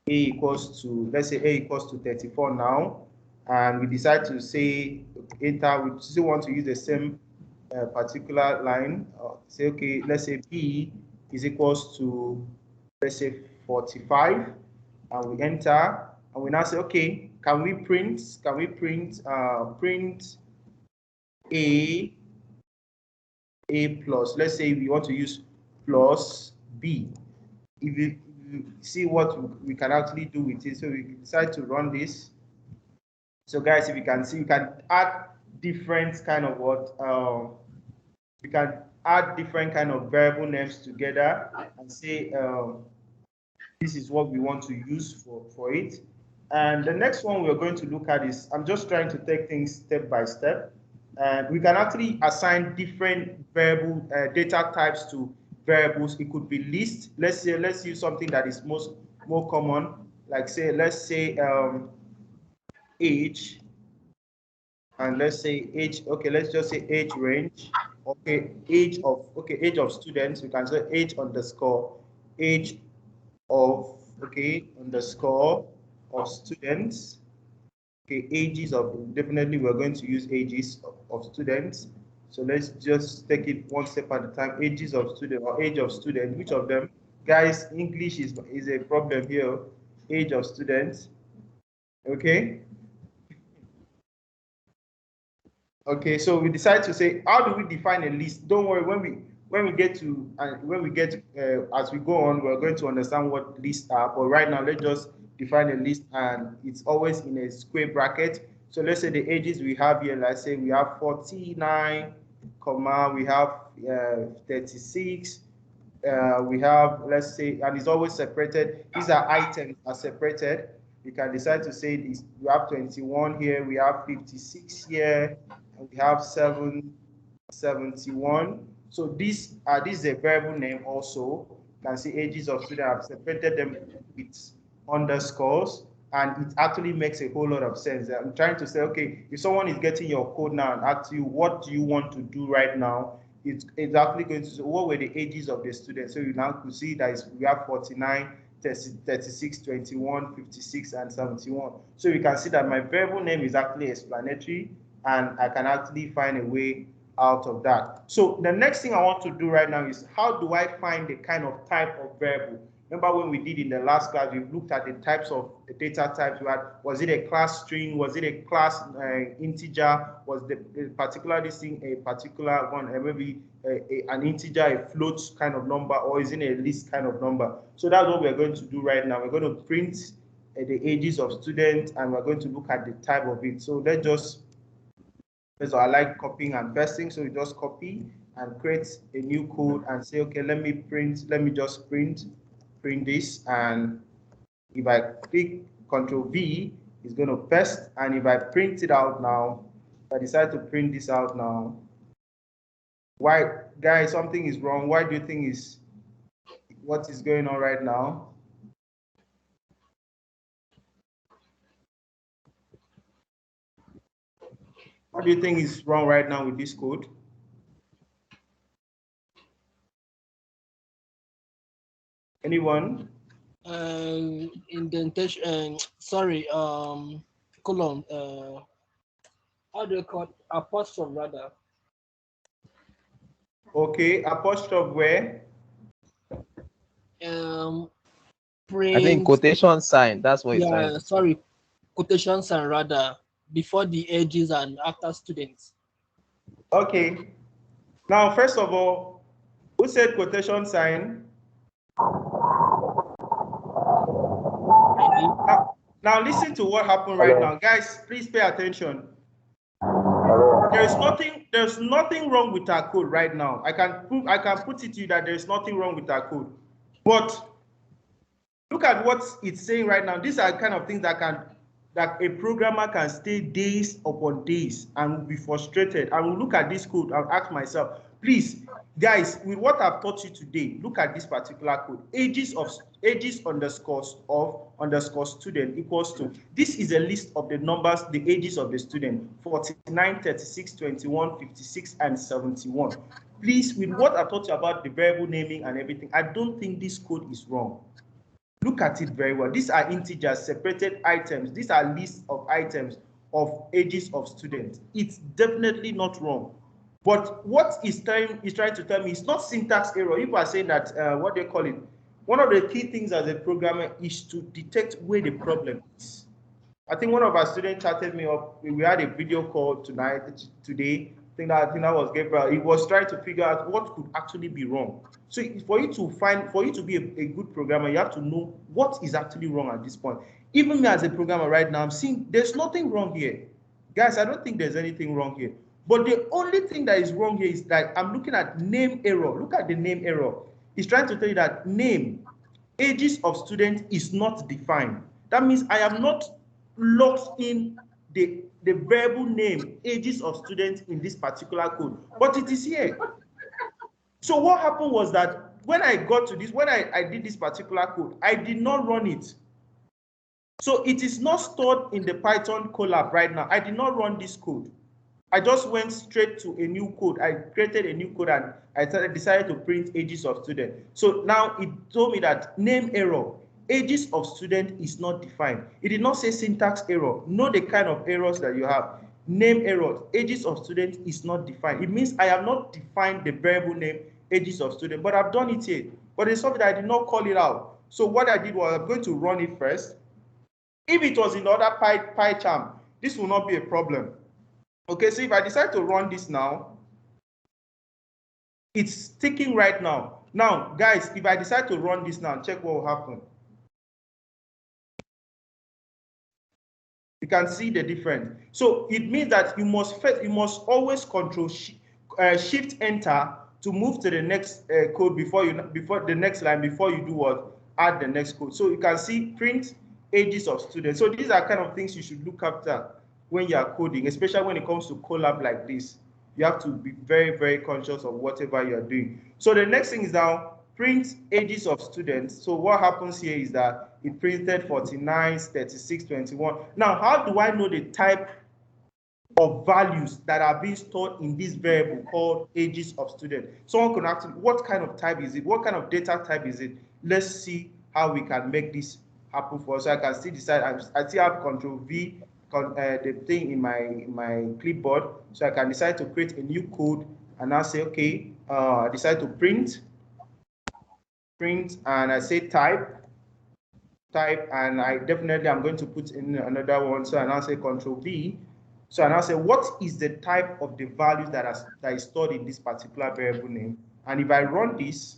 equals to, let's say a equals to 34 now, and we decide to say enter. We still want to use the same particular line. Say okay, let's say b is equals to, let's say 45, and we enter, and we now say okay, can we print print a plus, let's say we want to use plus b. If you see what we can actually do with it, so we decide to run this. So guys, if you can see, you can add different kind of what you can add different kind of variable names together and say this is what we want to use for it. And the next one we're going to look at is, I'm just trying to take things step by step. And we can actually assign different variable data types to variables. It could be list. Let's use something that is more common. Like say, let's say age, and let's say age. Okay, let's just say age range. Okay, age of students. We can say age underscore age of, okay, underscore of students. Okay, ages of, definitely we're going to use ages of students. So let's just take it one step at a time. Ages of student or age of student, which of them? Guys, English is a problem here. Age of students. Okay. Okay, so we decide to say, how do we define a list? Don't worry, when we get to as we go on, we're going to understand what lists are. But right now, let's just define a list, and it's always in a square bracket. So let's say the ages we have here. Let's say we have 49, comma, we have 36. We have, let's say, and it's always separated. These are items are separated. We can decide to say this. We have 21 here. We have 56 here. And we have 771. So this is a variable name also. You can see ages of students. I've separated them with underscores, and it actually makes a whole lot of sense. I'm trying to say, okay, if someone is getting your code now and asks you, what do you want to do right now? It's actually going to say, what were the ages of the students? So you now could see that we have 49, 36, 21, 56, and 71. So you can see that my variable name is actually explanatory, and I can actually find a way out of that. So the next thing I want to do right now is, how do I find the kind of type of variable? Remember when we did in the last class, we looked at the types of the data types we had. Was it a class string? Was it a class integer? Was the particular this thing a particular one, maybe an integer, a float kind of number, or is it a list kind of number? So that's what we're going to do right now. We're going to print the ages of students, and we're going to look at the type of it. So let's just, so I like copying and pasting. So we just copy and create a new code and say, okay, let me just print this, and if I click Control V, it's going to paste. And if I print it out now, if I decide to print this out now, why, guys, something is wrong? Why do you think what is going on right now? What do you think is wrong right now with this code? Anyone? Indentation. Sorry. Colon. How do you call it? Apostrophe rather? Okay, apostrophe where? I think quotation sign. That's what it's trying to say. Sorry, quotation sign rather, before the ages and after students. Okay. Now, first of all, who said quotation sign? Now listen to what happened right now. Guys, please pay attention. There's nothing wrong with our code right now. I can put it to you that there's nothing wrong with our code. But look at what it's saying right now. These are kind of things that a programmer can stay days upon days and will be frustrated. I will look at this code and ask myself, Please, guys, with what I've taught you today, look at this particular code. Ages underscores of underscore student equals to, this is a list of the numbers, the ages of the student, 49, 36, 21, 56, and 71. Please, with what I taught you about the variable naming and everything, I don't think this code is wrong. Look at it very well. These are integers, separated items. These are lists of items of ages of students. It's definitely not wrong. But what is trying to tell me, it's not syntax error. People are saying that, what they call it, one of the key things as a programmer is to detect where the problem is. I think one of our students chatted me up. We had a video call today. I think that was Gabriel. He was trying to figure out what could actually be wrong. So for you to be a good programmer, you have to know what is actually wrong at this point. Even me as a programmer right now, I'm seeing there's nothing wrong here. Guys, I don't think there's anything wrong here. But the only thing that is wrong here is that I'm looking at name error. Look at the name error. It's trying to tell you that name, ages of students is not defined. That means I am not locked in the variable name, ages of students in this particular code, but it is here. So what happened was that when I got to this, when I did this particular code, I did not run it. So it is not stored in the Python Colab right now. I did not run this code. I just went straight to a new code. I created a new code and I decided to print ages of student. So now it told me that name error, ages of student is not defined. It did not say syntax error. Know the kind of errors that you have. Name error, ages of student is not defined. It means I have not defined the variable name, ages of student, but I've done it here. But it's something that I did not call it out. So what I did was I'm going to run it first. If it was in the other PyCharm, this will not be a problem. Okay, so if I decide to run this now, it's ticking right now. Now, guys, if I decide to run this now, check what will happen. You can see the difference. So it means that you must always control shift enter to move to the next code before the next line, before you do what? Add the next code. So you can see print ages of students. So these are kind of things you should look after when you are coding, especially when it comes to Colab like this. You have to be very, very conscious of whatever you are doing. So the next thing is now print ages of students. So what happens here is that it printed 49, 36, 21. Now, how do I know the type of values that are being stored in this variable called ages of students? Someone can ask, what kind of type is it? What kind of data type is it? Let's see how we can make this happen for us. So I can still decide, I still have Control V, the thing in my clipboard. So I can decide to create a new code and now say, okay, I decide to print, and I say type, and I'm going to put in another one. So I now say Control V. So I now say, what is the type of the value that is stored in this particular variable name? And if I run this,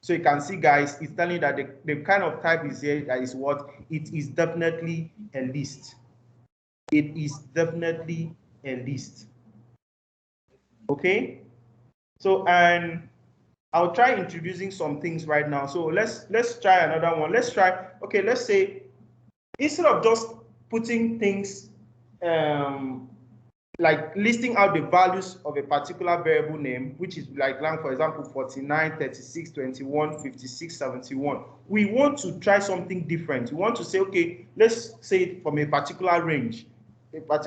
so you can see, guys, it's telling that the kind of type is here, that is what? It is definitely a list. It is definitely a list. Okay? So, and I'll try introducing some things right now. So let's try another one. Let's try, okay, let's say, instead of just putting things like listing out the values of a particular variable name, which is like, for example, 49, 36, 21, 56, 71. We want to try something different. We want to say, okay, let's say from a particular range, let's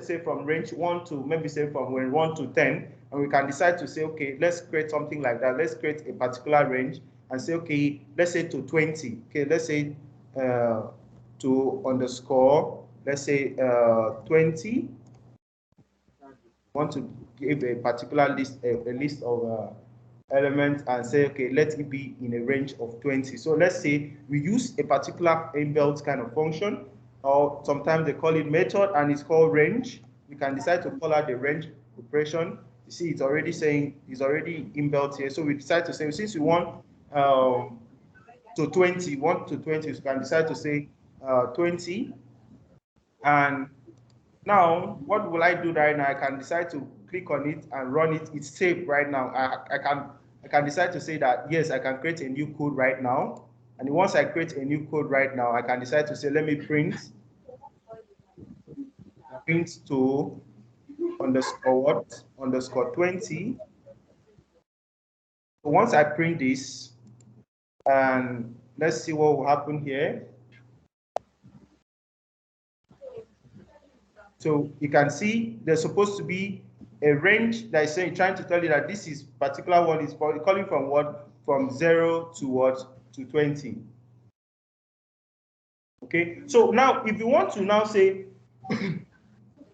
say from range 1 to, maybe say from 1 to 10, and we can decide to say, okay, let's create something like that. Let's create a particular range and say, okay, let's say to 20. Okay, let's say to underscore, let's say 20. Want to give a particular list, a list of elements, and say, okay, let it be in a range of 20. So let's say we use a particular inbuilt kind of function, or sometimes they call it method, and it's called range. We can decide to call out the range operation. You see, it's already saying it's already inbuilt here. So we decide to say, since we want to 20, we can decide to say 20. And now, what will I do right now? I can decide to click on it and run it. It's saved right now. I can decide to say that, yes, I can create a new code right now. And once I create a new code right now, I can decide to say, let me print to underscore what? Underscore 20. So once I print this, and let's see what will happen here. So you can see there's supposed to be a range that is saying, trying to tell you that this is particular one is calling from what? From 0 to what? To 20. Okay, so now if you want to now say,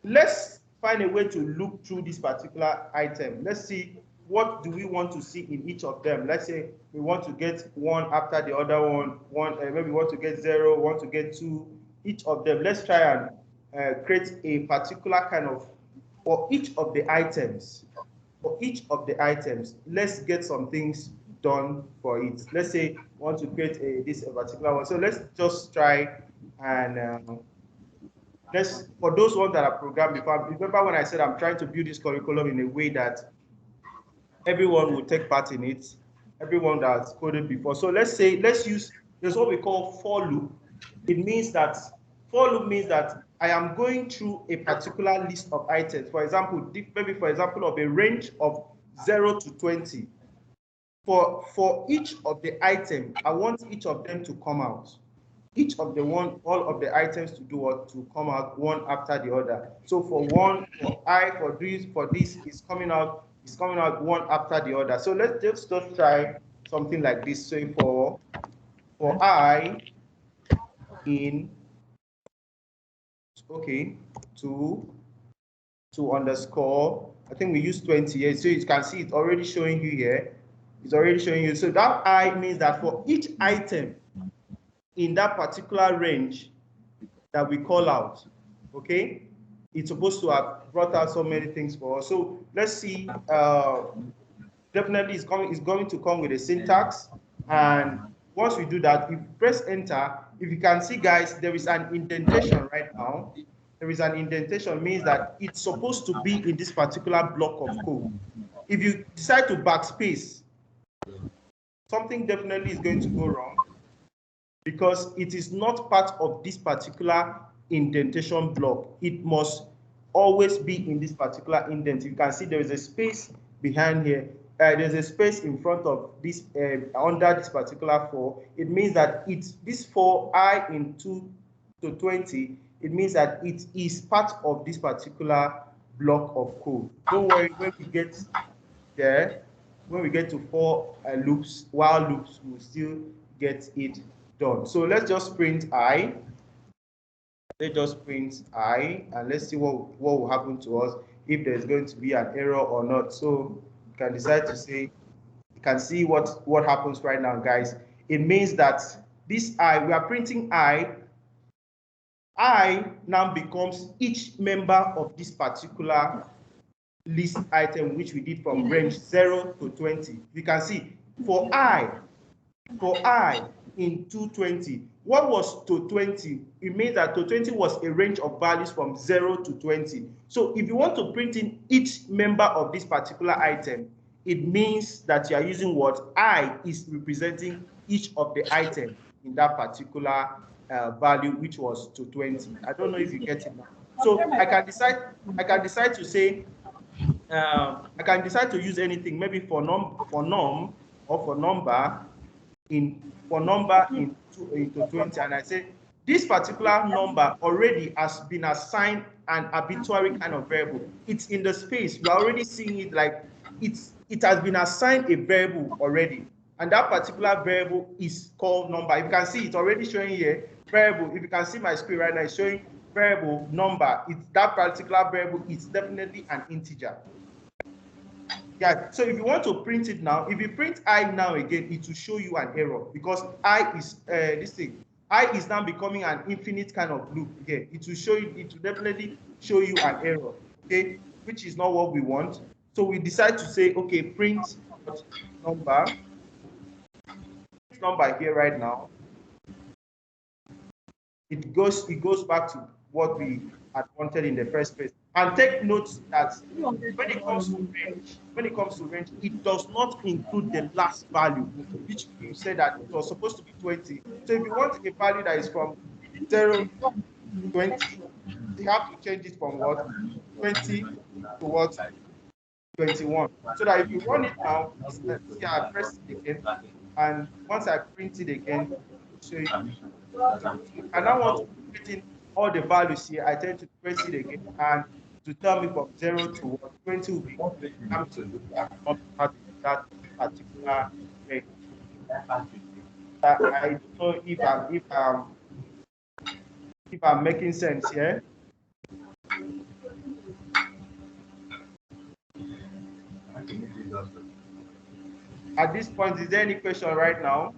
let's find a way to look through this particular item. Let's see what do we want to see in each of them. Let's say we want to get one after the other one, maybe we want to get 0, want to get 2, each of them. Let's try and create a particular kind of, for each of the items, let's get some things done for it. Let's say we want to create a particular one. So let's just try and for those ones that are programmed before, remember when I said I'm trying to build this curriculum in a way that everyone will take part in it, everyone that's coded before. So let's use, there's what we call for loop. It means that, for loop means that I am going through a particular list of items. For example, maybe for example of a range of 0 to 20. For each of the items, I want each of them to come out. All of the items to do what? To come out one after the other. So for this is coming out one after the other. So let's just try something like this. So for I in, okay, to underscore, I think we use 20 here. So you can see it's already showing you here. It's already showing you. So that I means that for each item in that particular range that we call out, okay, it's supposed to have brought out so many things for us. So let's see, definitely it's going to come with a syntax. And once we do that, if you press enter, if you can see, guys, there is an indentation right now. There is an indentation, means that it's supposed to be in this particular block of code. If you decide to backspace, something definitely is going to go wrong, because it is not part of this particular indentation block. It must always be in this particular indent. You can see there is a space behind here. There's a space in front of this, under this particular 4. It means that it's this 4 I in 2 to 20. It means that it is part of this particular block of code. Don't worry, when we get there, when we get to 4 loops, while loops, we'll still get it done. So let's just print I. Let's just print I, and let's see what will happen to us if there's going to be an error or not. So you can decide to say, you can see what happens right now, guys. It means that this I, we are printing I now becomes each member of this particular list item, which we did from range 0 to 20. You can see for I in 220, what was to 20? It means that to 20 was a range of values from 0 to 20. So if you want to print in each member of this particular item, it means that you are using what? I is representing each of the items in that particular value, which was to 20. I don't know if you get it now. So I can decide to say, I can decide to use anything, maybe for num or for number into 20, and I say this particular number already has been assigned an arbitrary kind of variable. It's in the space. We're already seeing it like it has been assigned a variable already, and that particular variable is called number. You can see it's already showing here variable. If you can see my screen right now, it's showing variable number. That particular variable is definitely an integer. Yeah, so if you want to print it now, if you print I now again, it will show you an error, because I is I is now becoming an infinite kind of loop again. It will show you, it will definitely show you an error, okay, which is not what we want. So we decide to say, okay, print number here right now. It goes back to what we had wanted in the first place. And take note that when it comes to range, it does not include the last value, which you said that it was supposed to be 20. So if you want a value that is from 0 to 20, you have to change it from what? 20 to what? 21. So that if you run it now, see, I press it again, and once I print it again, so you and I want to put in all the values here, I tend to press it again, and to tell me from 0 to what 20 will be I'm to that particular range. I don't know if I'm making sense here. At this point, is there any question right now?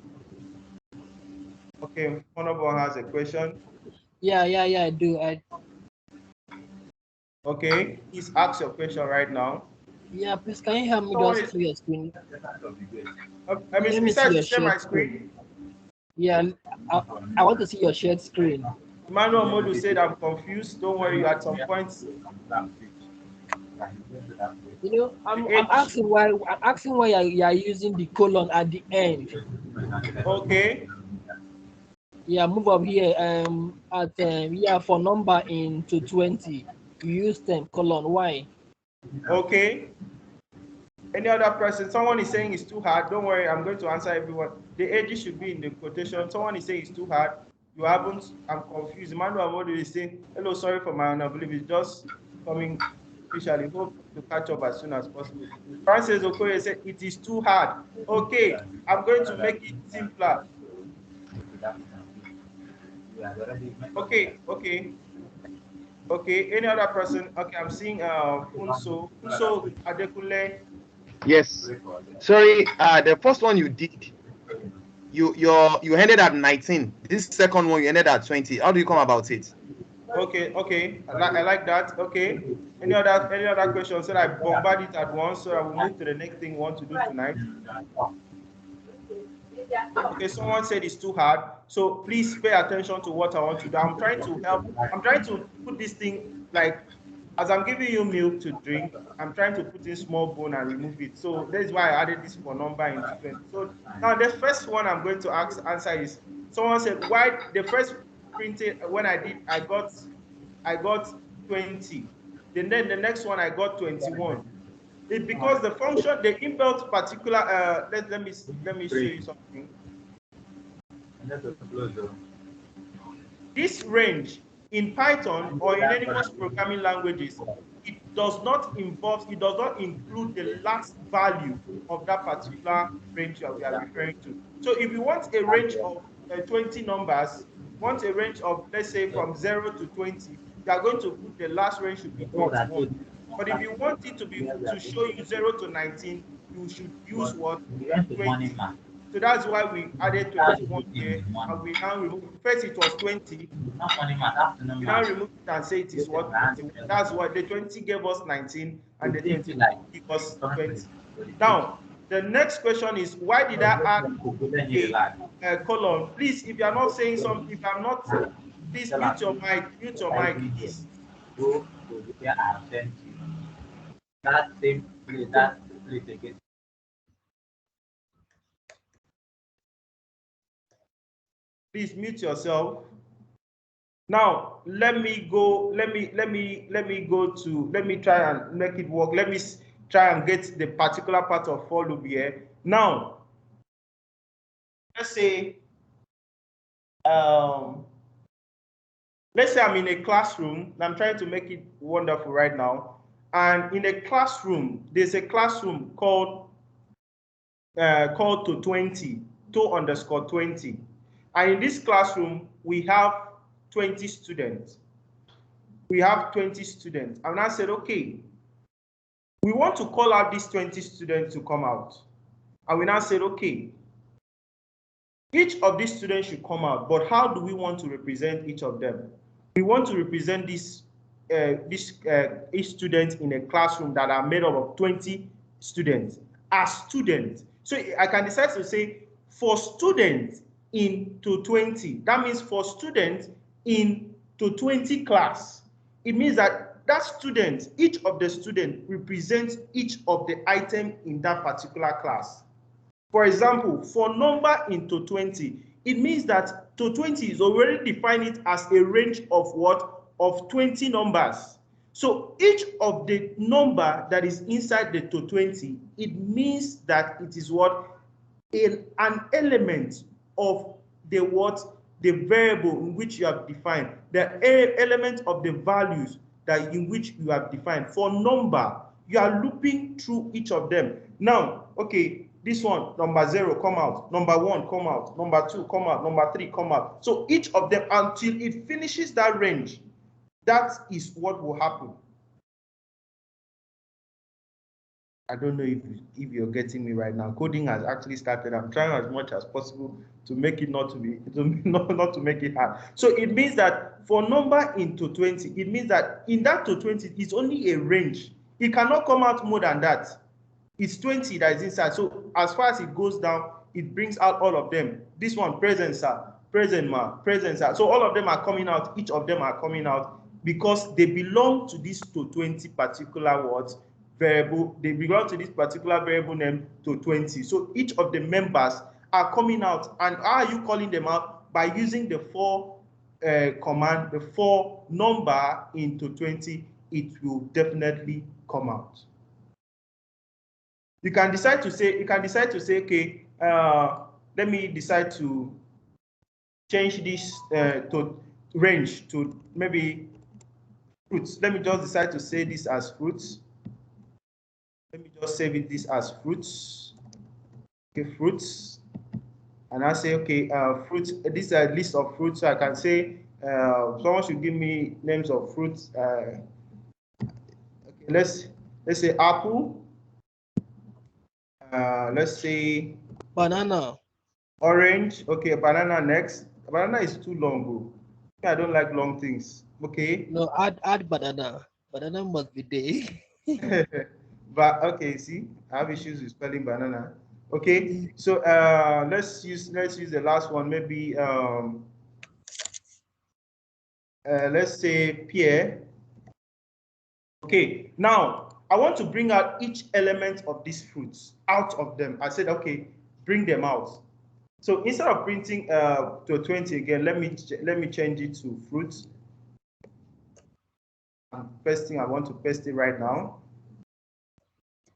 Okay, Honorable has a question. Yeah, I do. Okay, please ask your question right now. Yeah, please, can you help me just to your screen? I mean, besides to share my screen. Yeah, I want to see your shared screen. Emmanuel Modu said, I'm confused. Don't worry, at some point. You know, I'm asking why you are using the colon at the end. Okay. Yeah, move up here. Yeah, for number into 20, you use colon. Why? Okay. Any other person? Someone is saying it's too hard. Don't worry, I'm going to answer everyone. The age should be in the quotation. Someone is saying it's too hard. You haven't. I'm confused. Emmanuel Modu is saying, hello, sorry for my unbelief. It's just coming officially. Hope to catch up as soon as possible. Francis Okoye said it is too hard. Okay, I'm going to make it simpler. Okay. Any other person? Okay, I'm seeing Funso Adekunle. Yes. Sorry, the first one you did, you ended at 19. This second one you ended at 20. How do you come about it? Okay. I like that. Okay. Any other questions? So I bombard it at once, so I will move to the next thing we want to do tonight. Okay, someone said it's too hard, so please pay attention to what I want to do. I'm trying to help. I'm trying to put this thing, like, as I'm giving you milk to drink, I'm trying to put in small bone and remove it. So that's why I added this for number into 20. So now the first one I'm going to answer is, someone said, why the first printing when I did, I got 20. Then the next one I got 21. It's because the function, the inbuilt particular, let me show you something. This range in Python or in any most programming languages, it does not include the last value of that particular range that we are referring to. So if you want a range of 20 numbers, want a range of, let's say, from 0 to 20, you are going to put the last range should be 21. But if you want it to show you 0 to 19, you should use what? 20. So that's why we added 21 here, and we now remove. First it was 20. We now remove it and say it is what? 21. That's why the 20 gave us 19, and the 21 gave us 20. Now, the next question is, why did I add a colon? Please, if you are not saying something, if I'm not, please mute your mic. Mute your mic, please. Please mute yourself. Now let me try and make it work. Let me try and get the particular part of for loop here. Now let's say I'm in a classroom. I'm trying to make it wonderful right now. And in a classroom, there's a classroom called to 20, to_20. And in this classroom, we have 20 students. We have 20 students. And I said, okay, we want to call out these 20 students to come out. And we now said, okay, each of these students should come out, but how do we want to represent each of them? We want to represent each student in a classroom that are made up of 20 students as students. So I can decide to say for students in to 20, that means for students in to 20 class, it means that student, each of the students represents each of the items in that particular class. For example, for number into 20, it means that to 20 is already defined it as a range of what? Of 20 numbers. So each of the number that is inside the to 20, it means that it is what? An element of the what? The variable in which you have defined, the element of the values that in which you have defined. For number, you are looping through each of them. Now, okay, this one, number 0 come out, number 1 come out, number 2 come out, number 3 come out. So each of them until it finishes that range, that is what will happen. I don't know if you're getting me right now. Coding has actually started. I'm trying as much as possible to make it not to make it hard. So it means that for number into 20, it means that in that to 20, it's only a range. It cannot come out more than that. It's 20 that is inside. So as far as it goes down, it brings out all of them. This one, present sir, present ma, present sir. So all of them are coming out. Each of them are coming out because they belong to this to 20 particular words. Variable, they belong to this particular variable name to 20. So each of the members are coming out. And how are you calling them out? By using the for command, the for number into 20, it will definitely come out. You can decide to say, okay, let me decide to change this to range to maybe fruits. Let me just decide to say this as fruits. Let me just save it this as fruits. Okay, fruits. And I say, okay, fruits. This is a list of fruits. So I can say, someone should give me names of fruits. Okay, let's say apple. Let's say banana. Orange. Okay, banana next. Banana is too long, bro. I don't like long things. Okay. No, add banana. Banana must be there. But okay, see, I have issues with spelling banana. Okay, so let's use the last one. Maybe let's say pear. Okay, now I want to bring out each element of these fruits out of them. I said, okay, bring them out. So instead of printing to 20 again, let me change it to fruits. I'm pasting. I want to paste it right now.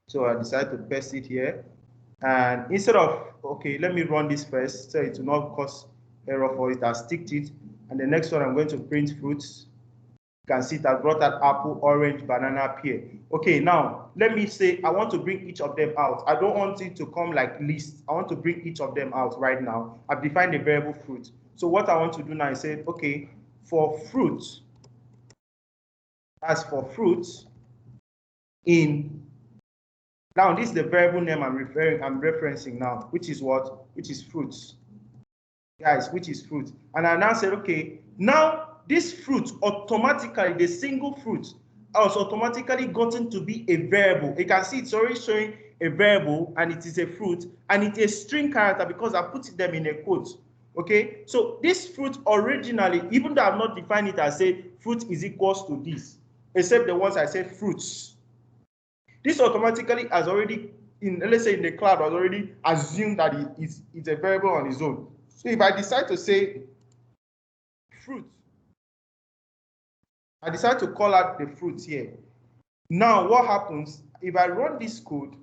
So I decide to paste it here. And instead of, okay, let me run this first so it will not cause error for it. I'll stick it. And the next one, I'm going to print fruits. You can see it, I brought out apple, orange, banana, pear. Okay, now let me say I want to bring each of them out. I don't want it to come like list. I want to bring each of them out right now. I've defined a variable fruit. So what I want to do now is say, okay, for fruits, as for fruits, now this is the variable name I'm referencing now, which is what? Which is fruits. Guys, which is fruit. And I now said, okay, now this fruit automatically, the single fruit, has automatically gotten to be a variable. You can see it's already showing a variable and it is a fruit and it's a string character because I put them in a quote. Okay, so this fruit originally, even though I've not defined it, I say fruit is equals to this, except the ones I said fruits. This automatically has already, let's say in the cloud, has already assumed that it's a variable on its own. So if I decide to say fruit, I decide to call out the fruit here. Now what happens, if I run this code,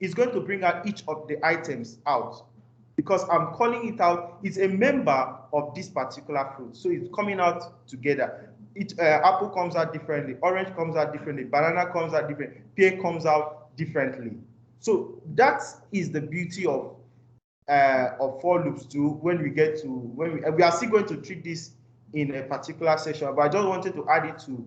it's going to bring out each of the items out because I'm calling it out. It's a member of this particular fruit. So it's coming out together. Apple comes out differently, orange comes out differently, banana comes out differently, pear comes out differently. So that is the beauty of for loops too. When we are still going to treat this in a particular session, but I just wanted to add it to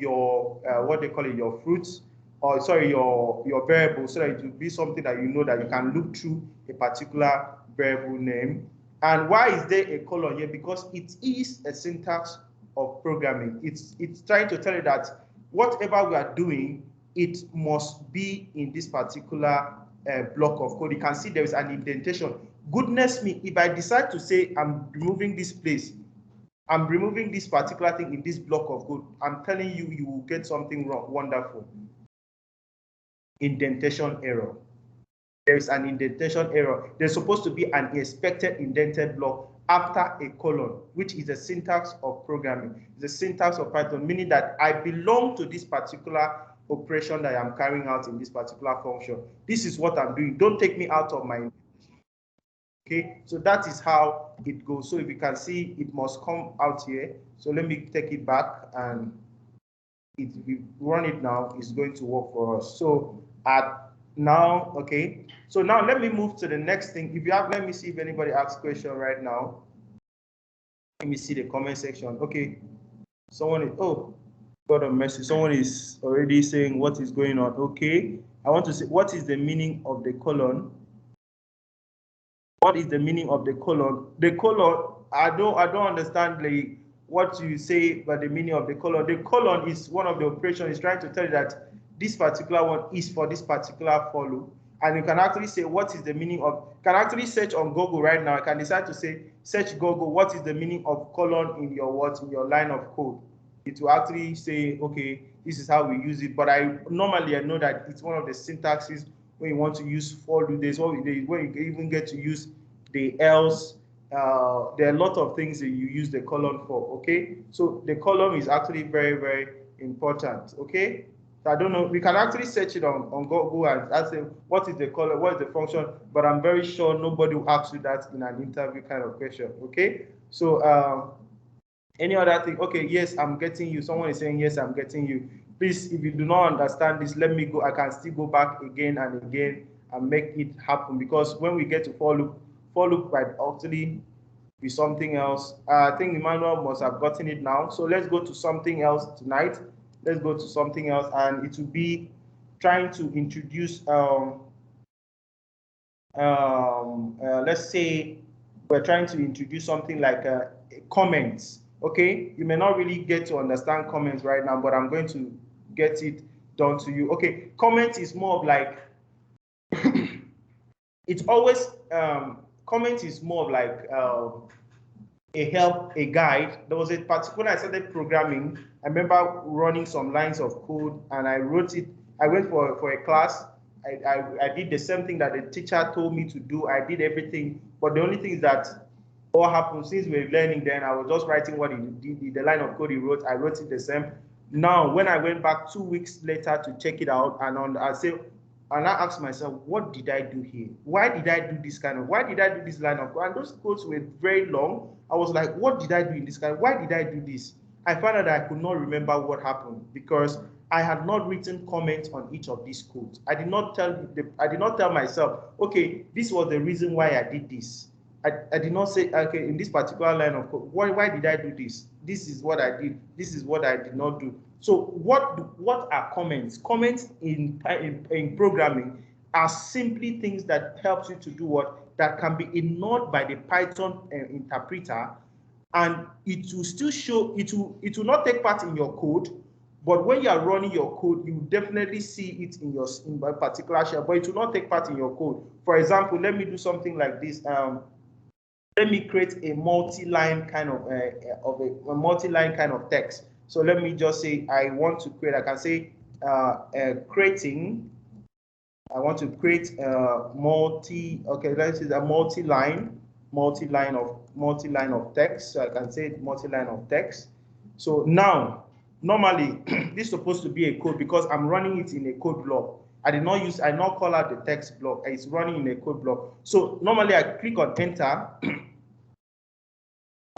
your what they call it, your fruits, or sorry, your variable, so that it will be something that you know that you can look through a particular variable name. And why is there a colon here? Because it is a syntax of programming. It's trying to tell you that whatever we are doing, it must be in this particular block of code. You can see there is an indentation. Goodness me, if I decide to say I'm removing this place, I'm removing this particular thing in this block of code, I'm telling you, you will get something wrong, wonderful. Indentation error. there is an indentation error. There's supposed to be an expected indented block after a colon, which is the syntax of programming, the syntax of Python, meaning that I belong to this particular operation that I'm carrying out in this particular function. This is what I'm doing. Don't take me out of my. Okay, so that is how it goes. So if you can see, it must come out here. So let me take it back, and if we run it now, it's going to work for us. So at now, okay. So now let me move to the next thing. If you have, let me see if anybody asks question right now. Let me see the comment section. Okay, someone is, oh, God of mercy, someone is already saying what is going on. Okay, I want to say, what is the meaning of the colon? What is the meaning of the colon? The colon, I don't understand like what you say by the meaning of the colon. The colon is one of the operations. It's trying to tell you that this particular one is for this particular for loop. And you can actually say what is the meaning of, can actually search on Google right now. I can decide to say, search Google, what is the meaning of colon in your what, in your line of code. It will actually say, okay, this is how we use it. But I know that it's one of the syntaxes when you want to use for loop. There's what when you even get to use the else. There are a lot of things that you use the colon for. Okay, so the colon is actually very, very important. Okay, so I don't know, we can actually search it on Google and ask them what is the colon, what is the function, but I'm very sure nobody will ask you that in an interview kind of question. Okay, so any other thing? Okay, yes, I'm getting you. Someone is saying yes, I'm getting you. Please, if you do not understand this, let me go. I can still go back again and again and make it happen, because when we get to for loop might actually be something else. I think Emmanuel must have gotten it now. So let's go to something else tonight. Let's go to something else, and it will be trying to introduce let's say we're trying to introduce something like comments. Okay, you may not really get to understand comments right now, but I'm going to get it done to you. Okay, comment is more of like it's always comment is more of like a help, a guide. There was a particular, when I started programming, I remember running some lines of code and I wrote it. I went for a class. I did the same thing that the teacher told me to do. I did everything, but the only thing is that what happened, since we were learning then, I was just writing what he did, the line of code he wrote. I wrote it the same. Now, when I went back 2 weeks later to check it out, and I asked myself, what did I do here? Why did I do this why did I do this line of code? And those codes were very long. I was like, what did I do in this why did I do this? I found out that I could not remember what happened because I had not written comments on each of these codes. I did not tell myself, okay, this was the reason why I did this. I did not say, okay, in this particular line of code, why did I do this? This is what I did. This is what I did not do. So what are comments? Comments in programming are simply things that helps you to do what? That can be ignored by the Python interpreter, and it will still show, it will not take part in your code, but when you are running your code, you definitely see it in a particular shell, but it will not take part in your code. For example, let me do something like this. Let me create a multi-line kind of a multi-line kind of text. So let me just say I want to create. I can say creating. I want to create a multi. Okay, let's say a multi-line of text. So I can say multi-line of text. So now, normally this is supposed to be a code because I'm running it in a code block. I did not call out the text block. It's running in a code block. So normally I click on enter.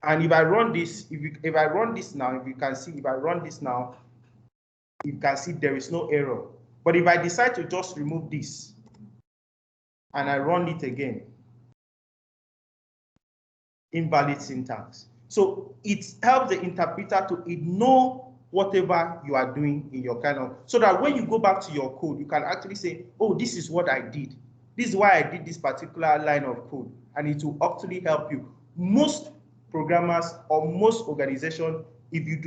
And if I run this, if I run this now, if you can see, if I run this now, you can see there is no error. But if I decide to just remove this and I run it again, invalid syntax. So it helps the interpreter to ignore whatever you are doing in your so that when you go back to your code, you can actually say, oh, this is what I did. This is why I did this particular line of code. And it will actually help you. Most programmers or most organizations, if you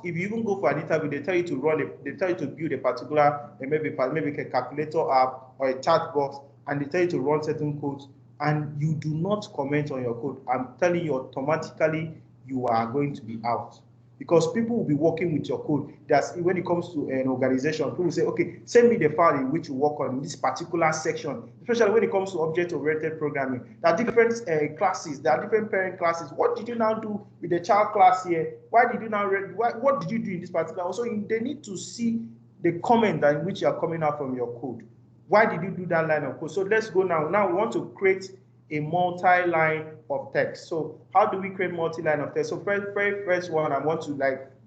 even go for an interview, they tell you to build a particular, maybe a calculator app or a chat box, and they tell you to run certain codes, and you do not comment on your code. I'm telling you, automatically you are going to be out. because people will be working with your code. That's when it comes to an organization, people will say, okay, send me the file in which you work on in this particular section, especially when it comes to object-oriented programming. There are different classes, there are different parent classes. What did you now do with the child class here? Why did you now, what did you do in this particular? Also, they need to see the comment in which you are coming out from your code. Why did you do that line of code? So let's go now. Now we want to create a multi-line of text. So how do we create multi-line of text? So very first one, I want to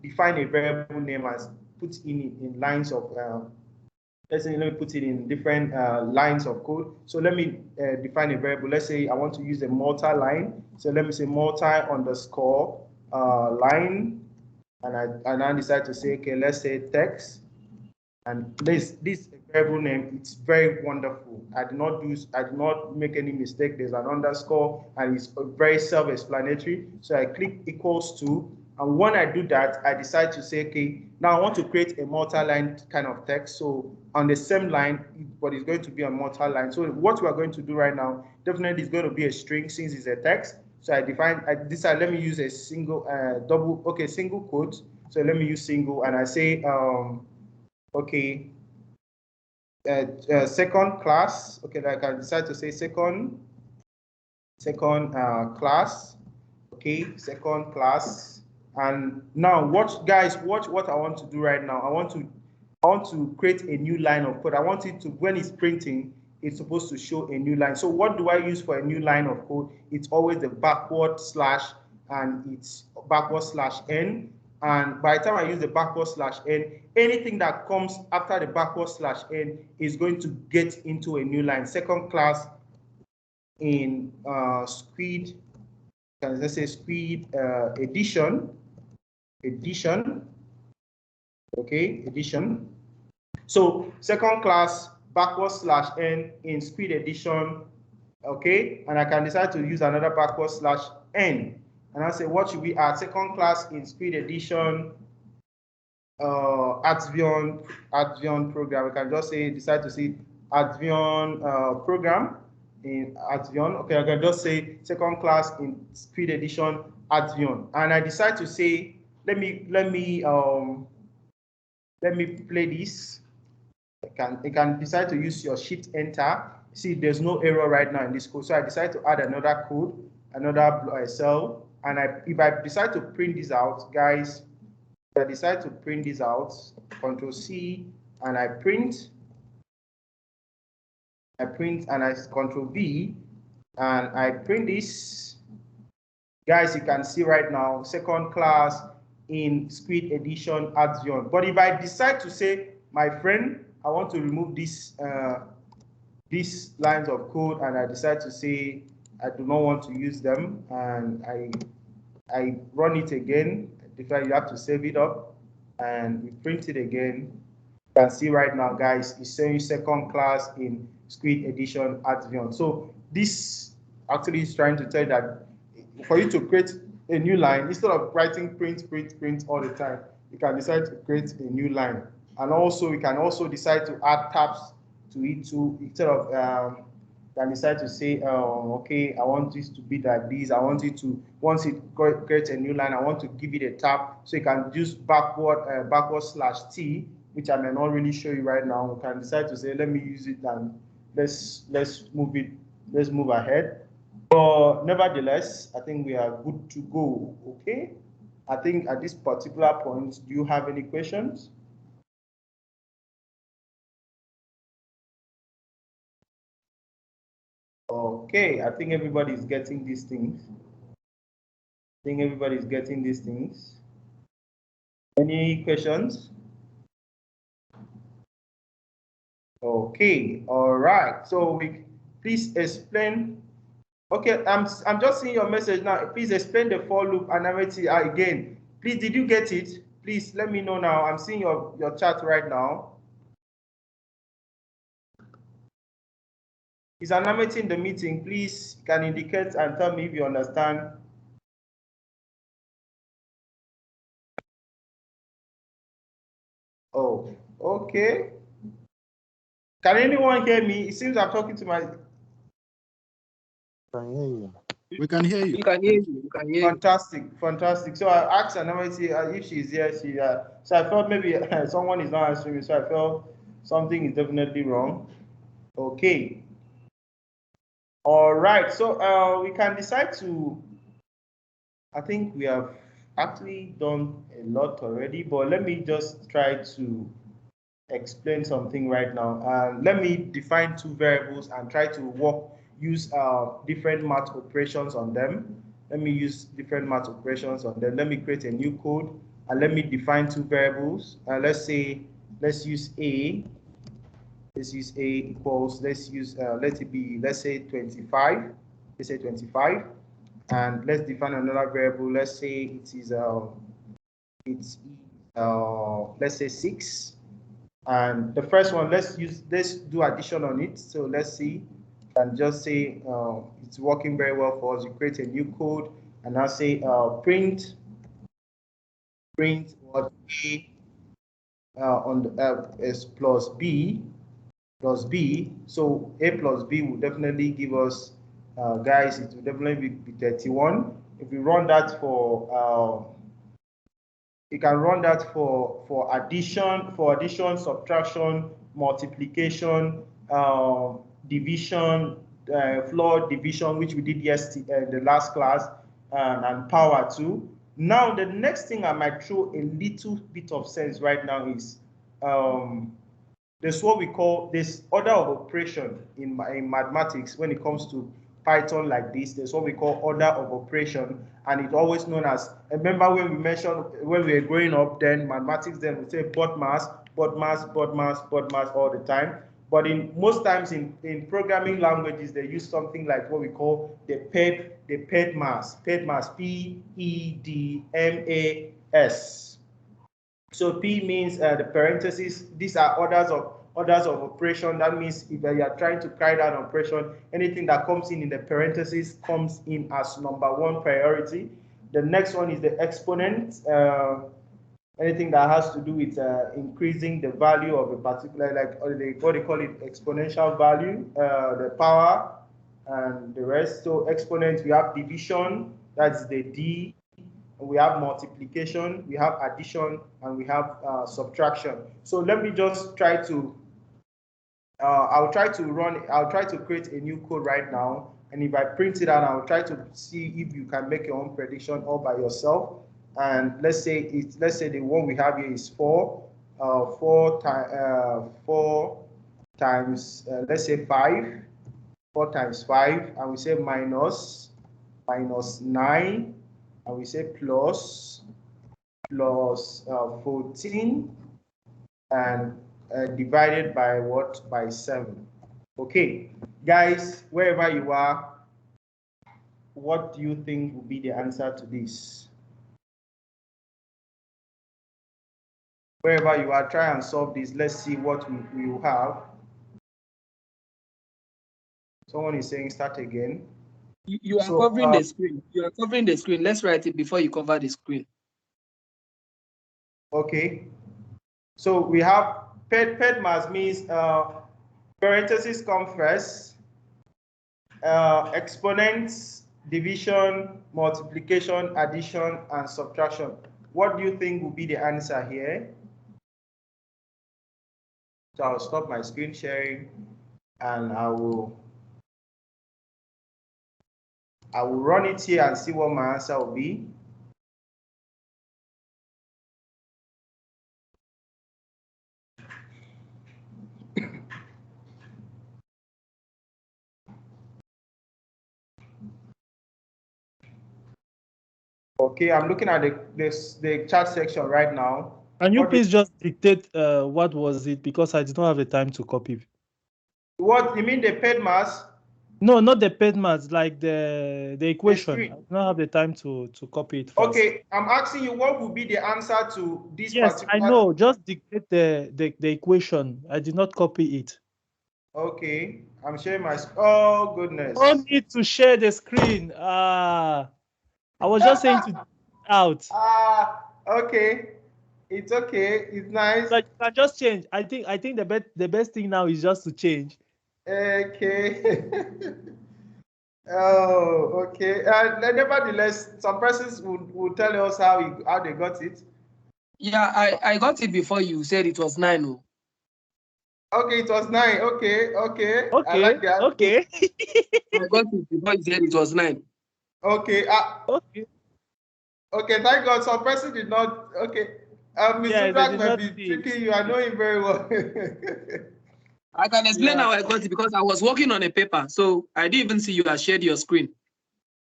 define a variable name as put in lines of, let's say, let me put it in different lines of code. So let me define a variable. Let's say I want to use a multi-line. So let me say multi_line, and I decide to say, okay, let's say text. And this variable name, it's very wonderful. I did not make any mistake. There's an underscore, and it's very self-explanatory. So I click equals to, and when I do that, I decide to say, okay, now I want to create a multi-line kind of text. So on the same line, but it's going to be a multi-line. So what we are going to do right now, definitely is going to be a string since it's a text. So I decide, let me use a single, single quote. So let me use single, and I say, okay, second class. Okay, like I decide to say second class. Okay, second class. And now, what I want to do right now. I want to create a new line of code. I want it to, when it's printing, it's supposed to show a new line. So what do I use for a new line of code? It's always the backward slash, and it's backward slash n. And by the time I use the backward slash n, anything that comes after the backward slash n is going to get into a new line. Second class in Squid, let's say Squid edition, okay, edition. So second class backward slash n in Squid edition, okay, and I can decide to use another backward slash n. And I say, what should we add? Second class in Speed Edition, Advion program. We can just say, decide to see Advion program in Advion. Okay, I can just say second class in Speed Edition, Advion. And I decide to say, let me play this. You can decide to use your Shift Enter. See, there's no error right now in this code. So I decide to add another code, another cell. And if I decide to print this out, guys, if I decide to print this out, Control C, and I print, and I Control V, and I print this. Guys, you can see right now, second class in Squid Edition Advion. But if I decide to say, my friend, I want to remove these lines of code, and I decide to say, I do not want to use them, and I run it again. You have to save it up, and we print it again. You can see right now, guys, it's saying second class in Squid Edition Advion. So this actually is trying to tell you that for you to create a new line, instead of writing print all the time, you can decide to create a new line. And also, you can also decide to add tabs to it too, instead of can decide to say, okay, I want this to be like this. I want it to, once it creates a new line, I want to give it a tab. So you can use backward slash T, which I may not really show you right now. You can decide to say, let me use it, and let's move it. Let's move ahead. But nevertheless, I think we are good to go. Okay. I think at this particular point, do you have any questions? Okay, I think everybody's getting these things. Any questions? Okay, all right. So please explain. Okay, I'm just seeing your message now. Please explain the for loop and arithmetic again. Please, did you get it? Please let me know now. I'm seeing your chat right now. Is anonymity in the meeting? Please can indicate and tell me if you understand. Oh, okay. Can anyone hear me? It seems I'm talking to my. Can hear you. We can hear you. We can hear you. We can hear you. Fantastic, fantastic. So I asked her if she's here. So I felt maybe someone is not answering me. So I felt something is definitely wrong. Okay. All right. So we can decide to. I think we have actually done a lot already, but let me just try to explain something right now. Let me define two variables and try to use different math operations on them. Let me use different math operations on them. Let me create a new code and let me define two variables. Let's use A. Let's use A equals, let's say 25. Let's say 25. And let's define another variable. Let's say let's say 6. And the first one, let's do addition on it. So let's see, and just say it's working very well for us. You create a new code and now say print what A on the is plus B. So A plus B will definitely give us, guys, it will definitely be 31. If we run that for you can run that for addition, subtraction, multiplication, division, floor division, which we did yesterday, the last class, and power too. Now the next thing I might throw a little bit of sense right now is there's what we call this order of operation in mathematics. When it comes to Python like this, there's what we call order of operation, and it's always known as, remember when we mentioned when we were growing up, then mathematics, then we say BODMAS all the time. But in most times in programming languages, they use something like what we call the PEDMAS, PEDMAS. So P means the parentheses. These are orders of operation. That means if you are trying to carry out an operation, anything that comes in the parentheses comes in as number one priority. The next one is the exponent. Anything that has to do with increasing the value of a particular, like what they call it, exponential value, the power, and the rest. So exponent, we have division, that's the D. We have multiplication, we have addition, and we have subtraction. So let me just try to, I'll try to create a new code right now. And if I print it out, I'll try to see if you can make your own prediction all by yourself. And let's say the one we have here is 4. 4 times, let's say 5. 4 times 5, and we say minus 9. And we say plus 14 and divided by what? By 7. Okay, guys, wherever you are, what do you think will be the answer to this? Wherever you are, try and solve this. Let's see what we will have. Someone is saying start again. You are covering the screen. You are covering the screen. Let's write it before you cover the screen. Okay. So we have PEDMAS means parentheses come first, exponents, division, multiplication, addition, and subtraction. What do you think will be the answer here? So I'll stop my screen sharing and I will run it here and see what my answer will be. Okay, I'm looking at the chat section right now. Can you please just dictate what was it, because I did not have the time to copy. What you mean, the PEDMAS? No, not the PEDMAS, like the equation. I do not have the time to copy it fast. Okay, I'm asking you what would be the answer to this Yes, particular. I know. Just dictate the equation. I did not copy it. Okay, I'm sharing my. Oh goodness. No need to share the screen. I was just saying to out. Okay. It's okay. It's nice. But you can just change. I think the best thing now is just to change. Okay. Oh, okay. Nevertheless, some persons would tell us how they got it. Yeah, I got it before you said it was 9. Oh. Okay, it was 9. Okay, okay. I Okay, like that. okay. I got it before you said it was 9. Okay. Okay. Okay, thank God. Some person did not. Okay. Mr. Yes, they Udak did might not be see it. tricking you. I know him very well. I can explain Yeah. how I got it because I was working on a paper, so I didn't even see you. I shared your screen.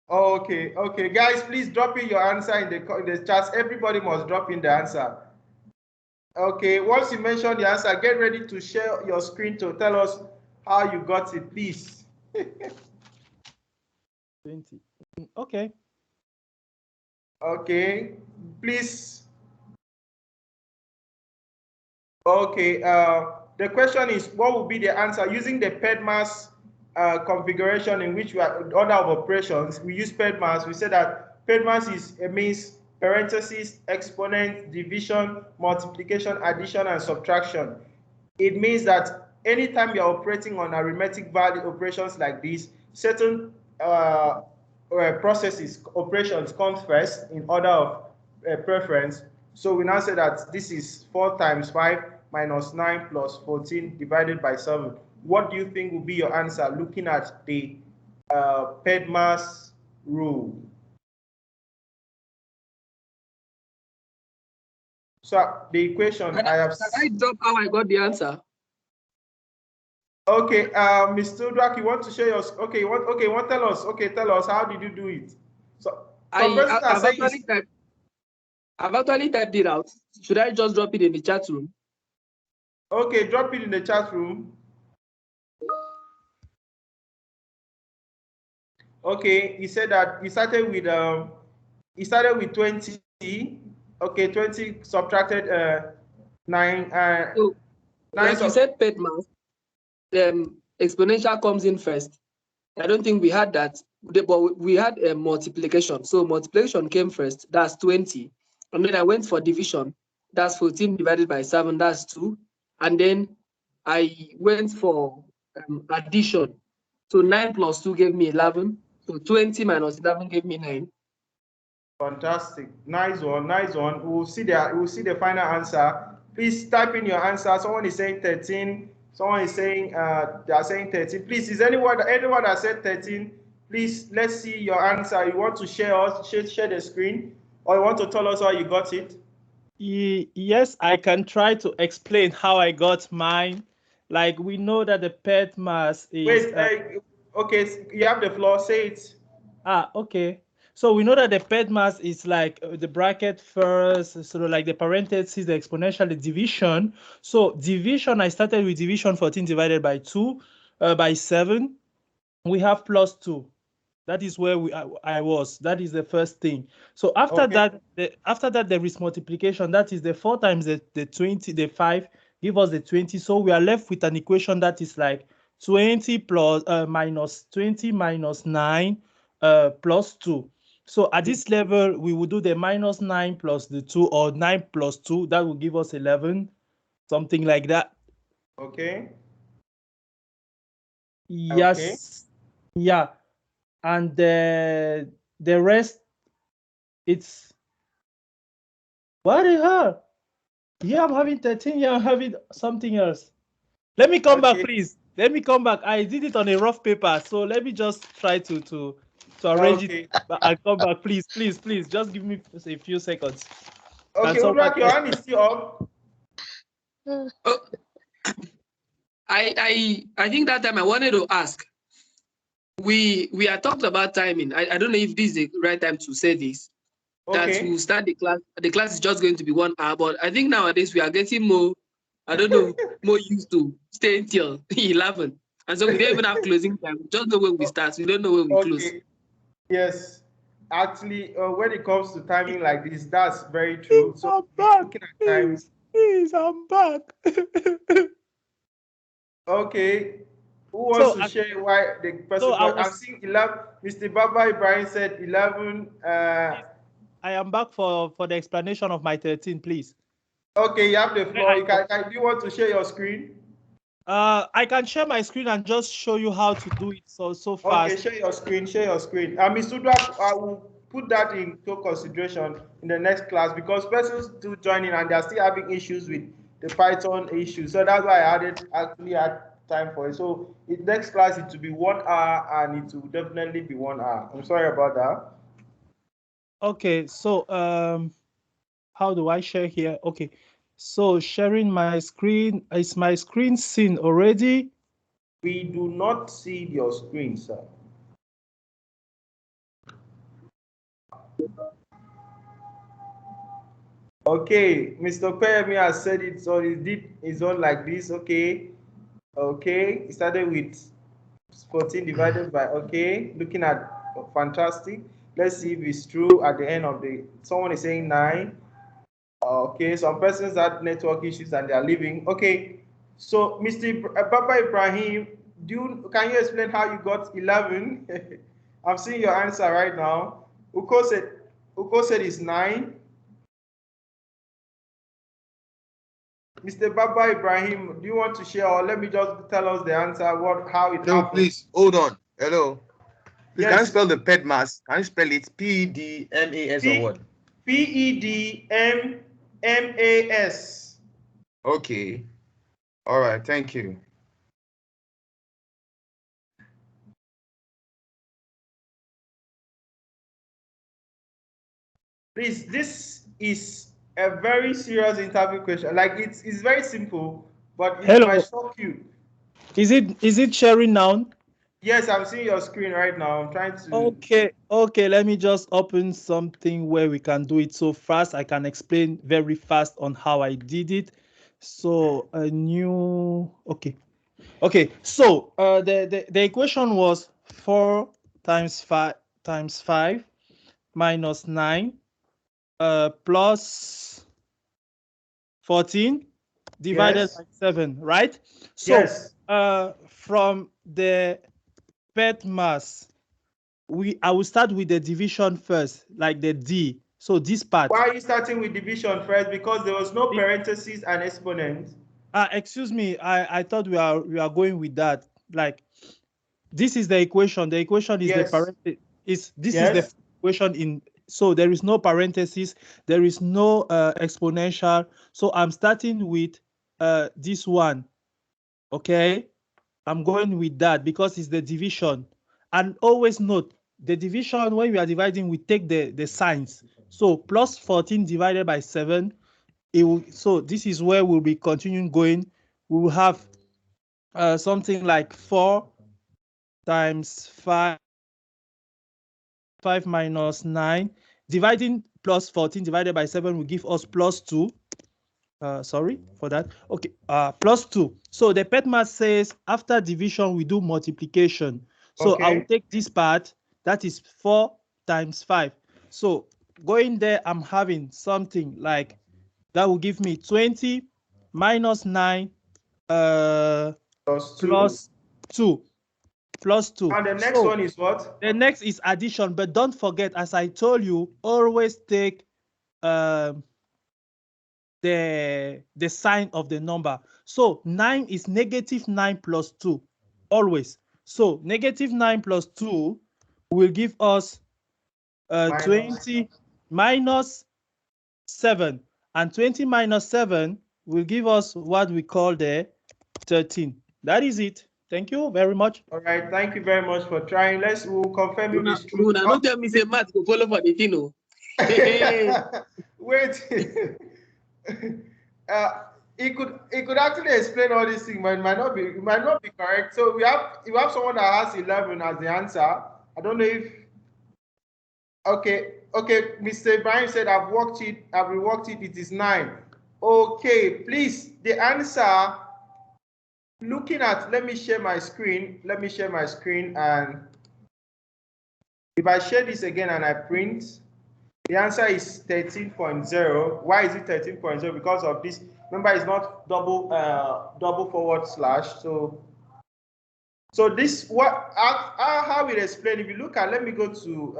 Okay, okay, guys, please drop in your answer in the chat. Everybody must drop in the answer. Okay, once you mention the answer, get ready to share your screen to tell us how you got it, please. 20. Okay. Okay, please. Okay, the question is, what will be the answer using the PEDMAS configuration in which we are order of operations? We use PEDMAS. We say that PEDMAS means parentheses, exponent, division, multiplication, addition, and subtraction. It means that anytime you're operating on arithmetic value operations like this, certain processes, operations comes first in order of preference. So we now say that this is 4 times 5 minus 9 plus 14 divided by 7. What do you think will be your answer looking at the PEDMAS rule? So the equation Can I drop how I got the answer? Okay, Mr. Udrak, you want to share your okay? You want to tell us? Okay, tell us how did you do it? So I've actually typed it out. Should I just drop it in the chat room? Okay, drop it in the chat room. Okay, he said that he started with 20. Okay, 20 subtracted 9. So, 9 like you said, PEDMAS, exponential comes in first. I don't think we had that, but we had a multiplication. So multiplication came first. That's 20, and then I went for division. That's 14 divided by 7. That's 2, and then I went for addition. So 9 plus 2 gave me 11. So 20 minus 11 gave me 9. Fantastic, nice one, nice one. We'll see the final answer. Please type in your answer. Someone is saying 13. Someone is saying they are saying 13. Please, is anyone that said 13? Please, let's see your answer. You want to share the screen, or you want to tell us how you got it? Yes, I can try to explain how I got mine. Like we know that the PEDMAS is. Wait, okay, you have the floor. Say it. Okay. So we know that the PEDMAS is like the bracket first, sort of like the parentheses, the exponential, the division. So division, I started with division 14 divided by 2 by 7. We have plus 2. That is where I was. That is the first thing. So after that, there is multiplication. That is the 4 times the 20, the 5 give us the 20. So we are left with an equation that is like 20 plus minus 20 minus 9 plus 2. So at this level, we will do the minus 9 plus the 2, or 9 plus 2. That will give us 11, something like that. Okay. Yes. Okay. Yeah. And the rest, it's what the hell? Yeah, I'm having 13. Yeah, I'm having something else. Let me come back, please. Let me come back. I did it on a rough paper, so let me just try to arrange it and come back, please. Just give me a few seconds. Okay, Udrak, your hand is still up. I think that time I wanted to ask. We are talked about timing. I don't know if this is the right time to say this. Okay. That we'll start the class. The class is just going to be 1 hour, but I think nowadays we are getting more, I don't know, more used to staying till 11. And so we don't even have closing time. We just know when we start. We don't know when we close. Yes. Actually, when it comes to timing like this, that's very true. So I'm back. Please, I'm back. Okay. Who wants to share why the person I'm seeing 11. Mr. Baba Ibrahim said 11. I am back for the explanation of my 13, please. Okay, you have the floor. Do you want to share your screen? I can share my screen and just show you how to do it so Okay, fast. share your screen, share your screen. Ms. Udra, I will put that into consideration in the next class because persons do join in and they are still having issues with the Python issue. So that's why I actually had time for it. So in next class it will be 1 hour and it will definitely be 1 hour. I'm sorry about that. Okay, so how do I share here? Okay, so sharing my screen. Is my screen seen already? We do not see your screen, sir. Okay, Mr. Payemi has said it, so it's on like this. Okay, okay. It started with 14 divided by, okay, looking at, fantastic. Let's see if it's true at the end of the, someone is saying 9. Okay, some persons had network issues and they are leaving. Okay, so Mr. Papa Ibrahim, can you explain how you got 11? I'm seeing your answer right now. Uko said it's 9. Mr. Baba Ibrahim, do you want to share or let me just tell us the answer, how it No, happened? please hold on. Hello. Please, Yes. can you spell the PEDMAS? Can you spell it PEDMAS or what? PEDMAS. Okay. All right. Thank you. Please, this is a very serious interview question. Like it's very simple, but it might shock you. Is it sharing now? Yes, I'm seeing your screen right now. I'm trying to. Okay, let me just open something where we can do it so fast. I can explain very fast on how I did it. So a new, okay. So the equation was 4 times 5 minus 9 plus 14 divided Yes. by 7, right? So Yes. from the PEDMAS, I will start with the division first, like the D. So this part. Why are you starting with division first? Because there was no parentheses and exponent. Excuse me, I thought we are going with that. Like this is the equation. The equation is the Yes. parenthesis. This is the Yes. equation in. So there is no parenthesis. There is no exponential. So I'm starting with this one. Okay, I'm going with that because it's the division. And always note the division, when we are dividing, we take the signs. So plus 14 divided by 7. So this is where we'll be continuing going. We will have something like 4 times 5 minus 9. Dividing plus 14 divided by 7 will give us plus 2. Sorry for that. Okay, plus 2. So the PEDMAS says after division, we do multiplication. So I will take this part, that is 4 times 5. So going there, I'm having something like, that will give me 20 minus 9 plus 2. Plus 2. And the next one is what? The next is addition, but don't forget, as I told you, always take the sign of the number. So 9 is negative 9 plus 2, always. So negative 9 plus 2 will give us 20 minus 7. And 20 minus 7 will give us what we call the 13. That is it. Thank you very much. All right, thank you very much for trying. We'll confirm if it's true. Don't tell me say math go follow for the thing. Wait. He could actually explain all these things, but it might not be correct. So you have someone that has 11 as the answer. I don't know if. Okay, Mr. Ibrahim said I've reworked it. It is 9. Okay, please, the answer. Looking at, let me share my screen, and if I share this again and I print, the answer is 13.0. Why is it 13.0? Because of this. Remember, it's not double forward slash. So this, how it explained, if you look at, let me go to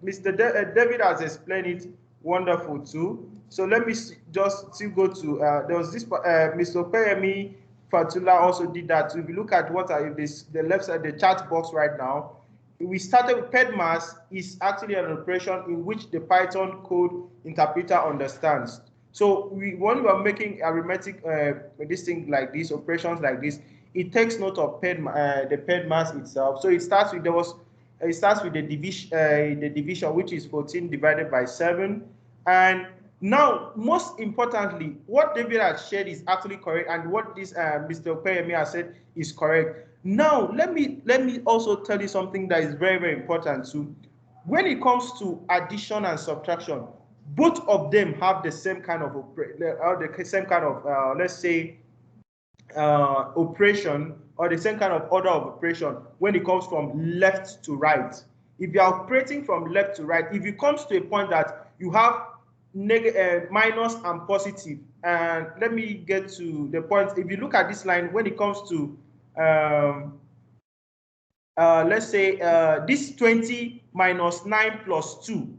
Mr. David has explained it wonderful too. So let me just still go to, there was this Mr. Payemi Fatula also did that. So if you look at what are this, the left side, the chat box right now, we started with PEDMAS is actually an operation in which the Python code interpreter understands. So when we are making arithmetic this thing like this, operations like this, it takes note of the PEDMAS itself. So it starts with the division, which is 14 divided by 7. And now, most importantly, what David has shared is actually correct, and what this Mr. Opeyemi has said is correct. Now, let me also tell you something that is very, very important too. When it comes to addition and subtraction, both of them have the same kind of let's say operation, or the same kind of order of operation when it comes from left to right. If you are operating from left to right, if it comes to a point that you have minus and positive, and let me get to the point. If you look at this line, when it comes to let's say this 20 minus 9 plus 2,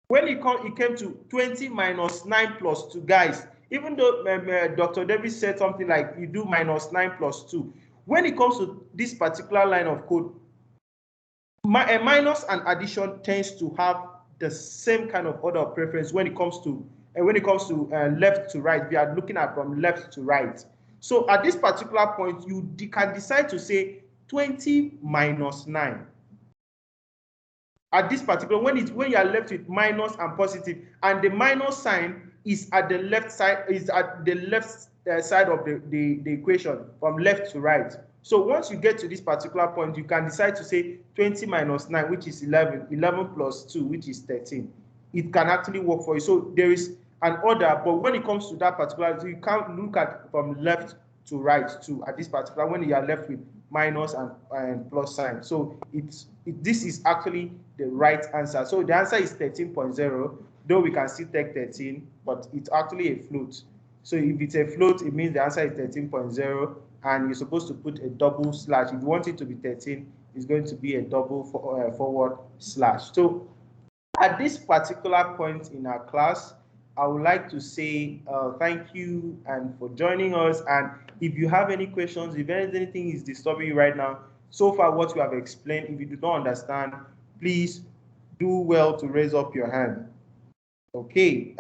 when it came to 20 minus 9 plus 2, guys, even though Dr. Davis said something like you do minus 9 plus 2, when it comes to this particular line of code, minus and addition tends to have the same kind of order of preference when it comes to left to right. We are looking at from left to right. So at this particular point, you can decide to say 20 minus 9. At this particular, when you are left with minus and positive, and the minus sign is at the left side, side of the equation from left to right. So once you get to this particular point, you can decide to say 20 minus 9, which is 11, 11 plus 2, which is 13. It can actually work for you. So there is an order, but when it comes to that particular, you can't look at from left to right too at this particular, when you are left with minus and plus sign. So this is actually the right answer. So the answer is 13.0, though we can still take 13, but it's actually a float. So if it's a float, it means the answer is 13.0, and you're supposed to put a double slash. If you want it to be 13, it's going to be a double forward slash. So at this particular point in our class, I would like to say thank you and for joining us. And if you have any questions, if anything is disturbing you right now, so far what we have explained, if you do not understand, please do well to raise up your hand. Okay,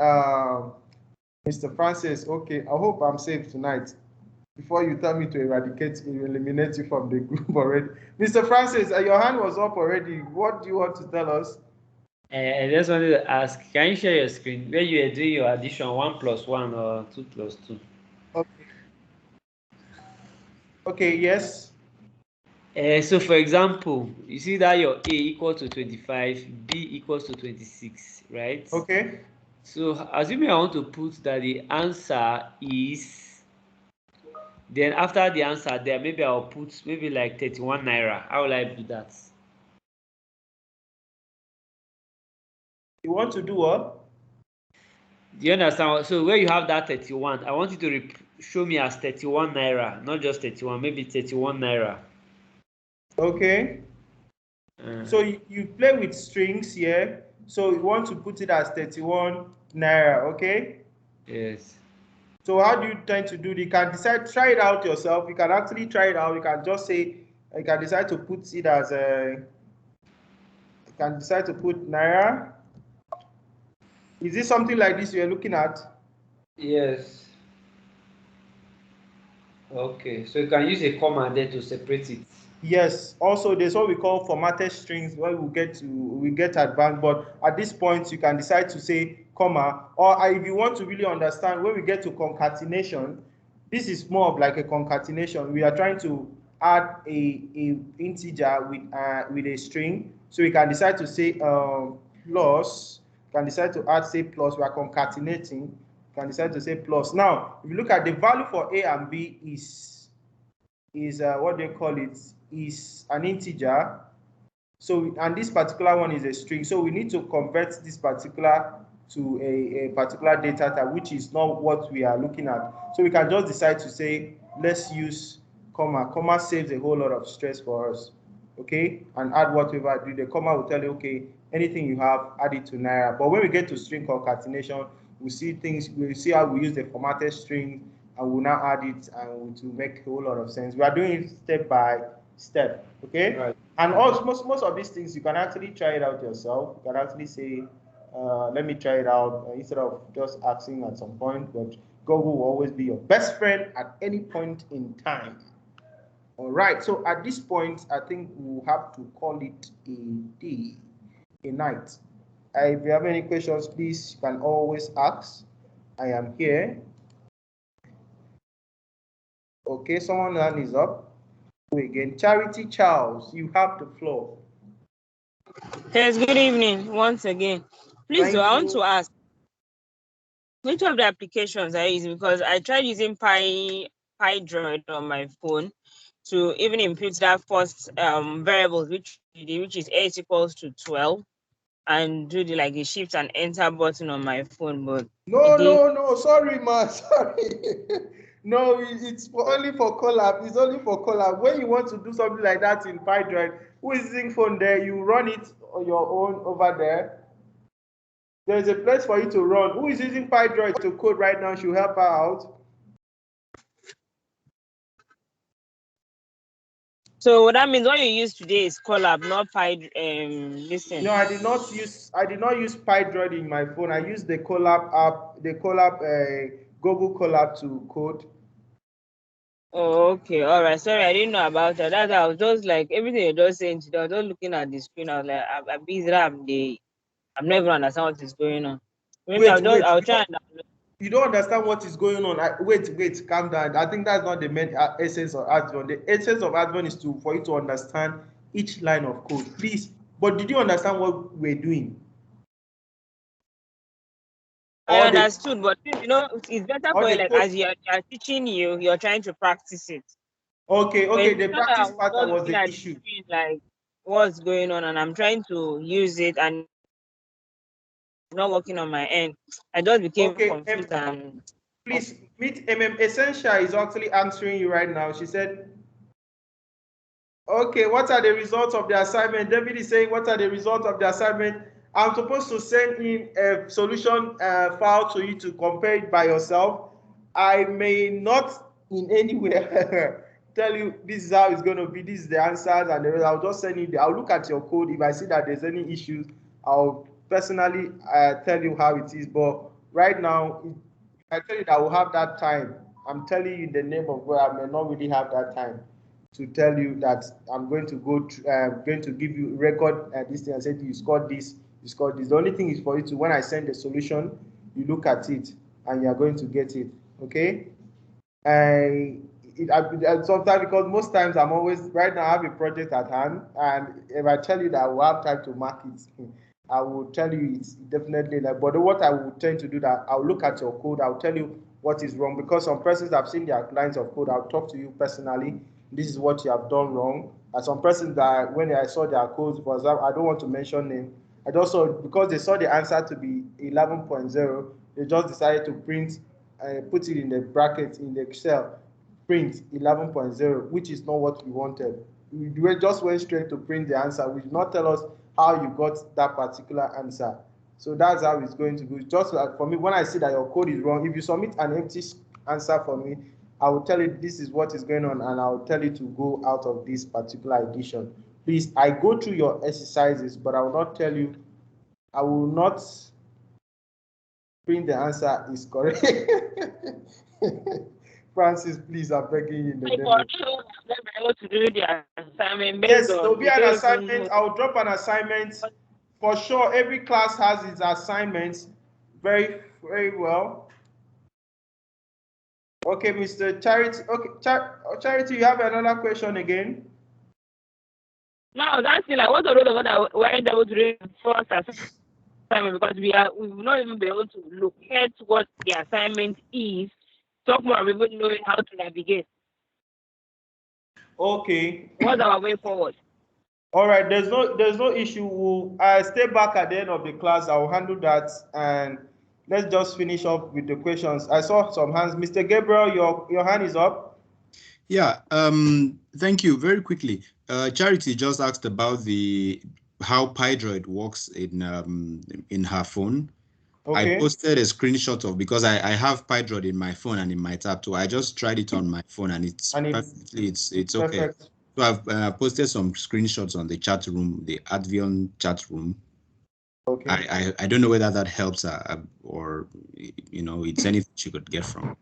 Mr. Francis, okay, I hope I'm safe tonight before you tell me to eliminate you from the group already. Mr. Francis, your hand was up already. What do you want to tell us? I just wanted to ask, can you share your screen where you are doing your addition 1 plus 1 or 2 plus 2? Okay. Okay, yes. So for example, you see that your A equals to 25, B equals to 26, right? Okay. So assuming I want to put that the answer is, then after the answer there, maybe I'll put maybe like 31 naira. How will I do that? You want to do what? Do you understand? So where you have that 31, I want you to show me as 31 naira, not just 31, maybe 31 naira. Okay. So you play with strings here. So you want to put it as 31 naira, okay? Yes. So how do you tend to do it? You can decide, try it out yourself. You can actually try it out. You can just say, you can decide to put it as you can decide to put naira. Is this something like this you're looking at? Yes. Okay, so you can use a comma there to separate it. Yes. Also, there's what we call formatted strings where we get advanced, but at this point you can decide to say comma, or if you want to really understand, when we get to concatenation, this is more of like a concatenation. We are trying to add a integer with a string, so we can decide to say plus. Can decide to add, say plus. We are concatenating. Can decide to say plus. Now, if you look at the value for A and B is what they call it, is an integer. So, and this particular one is a string. So we need to convert this particular to a particular data type, which is not what we are looking at. So we can just decide to say, let's use comma. Comma saves a whole lot of stress for us. Okay, and add whatever. The comma will tell you, okay, anything you have, add it to naira. But when we get to string concatenation, we see how we use the formatted string and we'll now add it, and it will make a whole lot of sense. We are doing it step by step, okay? Right. And also, most of these things, you can actually try it out yourself. You can actually say, let me try it out, instead of just asking at some point, but Google will always be your best friend at any point in time. All right, so at this point, I think we'll have to call it a day, a night. If you have any questions, please, you can always ask. I am here. Okay, someone hand is up. Again, Charity Charles, you have the floor. Yes, good evening once again. Please, I want to ask, which of the applications I use, because I tried using PyDroid on my phone to even input that first variable, which is a equals to 12, and do the shift and enter button on my phone, but no, sorry, man, sorry. No, it's only for collab. It's only for collab. When you want to do something like that in PyDroid, who is using phone there, you run it on your own over there. There's a place for you to run. Who is using PyDroid to code right now should help her out. So that means what you use today is Colab, not listen. No, I did not use PyDroid in my phone. I used the Colab app, the Colab Google Colab to code. Oh, okay, all right. Sorry, I didn't know about that. That I was just like everything you're just saying today. I was just looking at the screen. I was like, I'm busy. I'm never understand what is going on. Maybe I'll try and download. You don't understand what is going on. Wait, calm down. I think that's not the main essence of Advon. The essence of Advon is for you to understand each line of code. Please, but did you understand what we're doing? I understood, but it's better for you, like as you're teaching you're trying to practice it. Okay, the practice part was the issue. Screen, like what's going on, and I'm trying to use it and not working on my end. I just became confused and please meet Essential is actually answering you right now. She said, okay, what are the results of the assignment? David is saying, what are the results of the assignment? I'm supposed to send in a solution file to you to compare it by yourself. I may not in any way tell you this is how it's going to be, this is the answers, and the rest. I'll just send you, I'll look at your code. If I see that there's any issues, I'll personally tell you how it is. But right now, if I tell you that I will have that time, I'm telling you in the name of God, I may not really have that time to tell you that I'm going to going to give you record this thing and say you scored this, you scored this. The only thing is for you to, when I send the solution, you look at it and you are going to get it. Okay? Sometimes, because most times I'm always, right now I have a project at hand, and if I tell you that I will have time to mark it, I will tell you it's definitely like, but what I will tend to do that I'll look at your code, I'll tell you what is wrong, because some persons I've seen their lines of code, I'll talk to you personally, this is what you have done wrong. And some persons that when I saw their codes, for example, I don't want to mention name, I also, because they saw the answer to be 11.0, they just decided to print, put it in the bracket in the Excel, print 11.0, which is not what we wanted. We just went straight to print the answer, which did not tell us how you got that particular answer. So that's how it's going to go. Just like for me, when I see that your code is wrong, if you submit an empty answer for me, I will tell you this is what is going on, and I will tell you to go out of this particular edition. Please, I go through your exercises, but I will not tell you, I will not print the answer is correct. Francis, please, I'm begging you in the name of... to do the assignment. Yes, there'll be an assignment. I'll drop an assignment for sure. Every class has its assignments very, very well. Okay, Mr. Charity. Okay, Charity, you have another question again? No, that's it. Like, what's the role of that we're able to do first assignment, because we will not even be able to look at what the assignment is. Talk more about even knowing how to navigate. Okay. What's our way forward? All right. There's no issue. We'll stay back at the end of the class. I'll handle that, and let's just finish up with the questions. I saw some hands. Mr. Gabriel, your hand is up. Yeah. Thank you. Very quickly, Charity just asked about how PyDroid works in her phone. Okay. I posted a screenshot of, because I have PyDraw in my phone and in my tab too. I just tried it on my phone and it's perfectly, it's okay. Perfect. So I've posted some screenshots on the chat room, the Advion chat room. Okay. I don't know whether that helps or it's anything she could get from.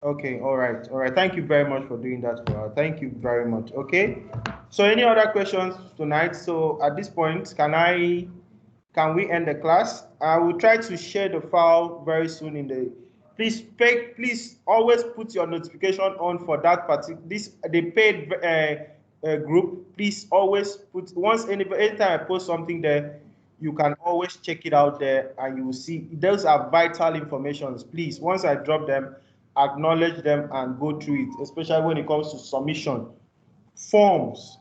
Okay, all right. Thank you very much for doing that for her. Thank you very much. Okay. So any other questions tonight? So at this point, can we end the class? I will try to share the file very soon in the. Please always put your notification on for that particular the paid group. Please always put anytime I post something there, you can always check it out there and you will see those are vital informations. Please, once I drop them, acknowledge them and go through it, especially when it comes to submission. Forms.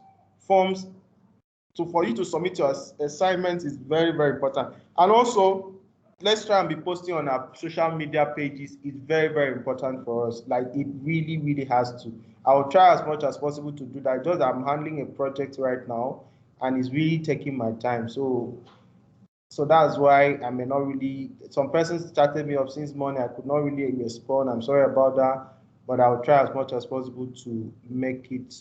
So for you to submit your assignments is very, very important. And also, let's try and be posting on our social media pages. It's very, very important for us. Like it really, really has to. I will try as much as possible to do that. Just I'm handling a project right now and it's really taking my time. So that's why I may not really, some persons chatted me up since morning. I could not really respond. I'm sorry about that, but I'll try as much as possible to make it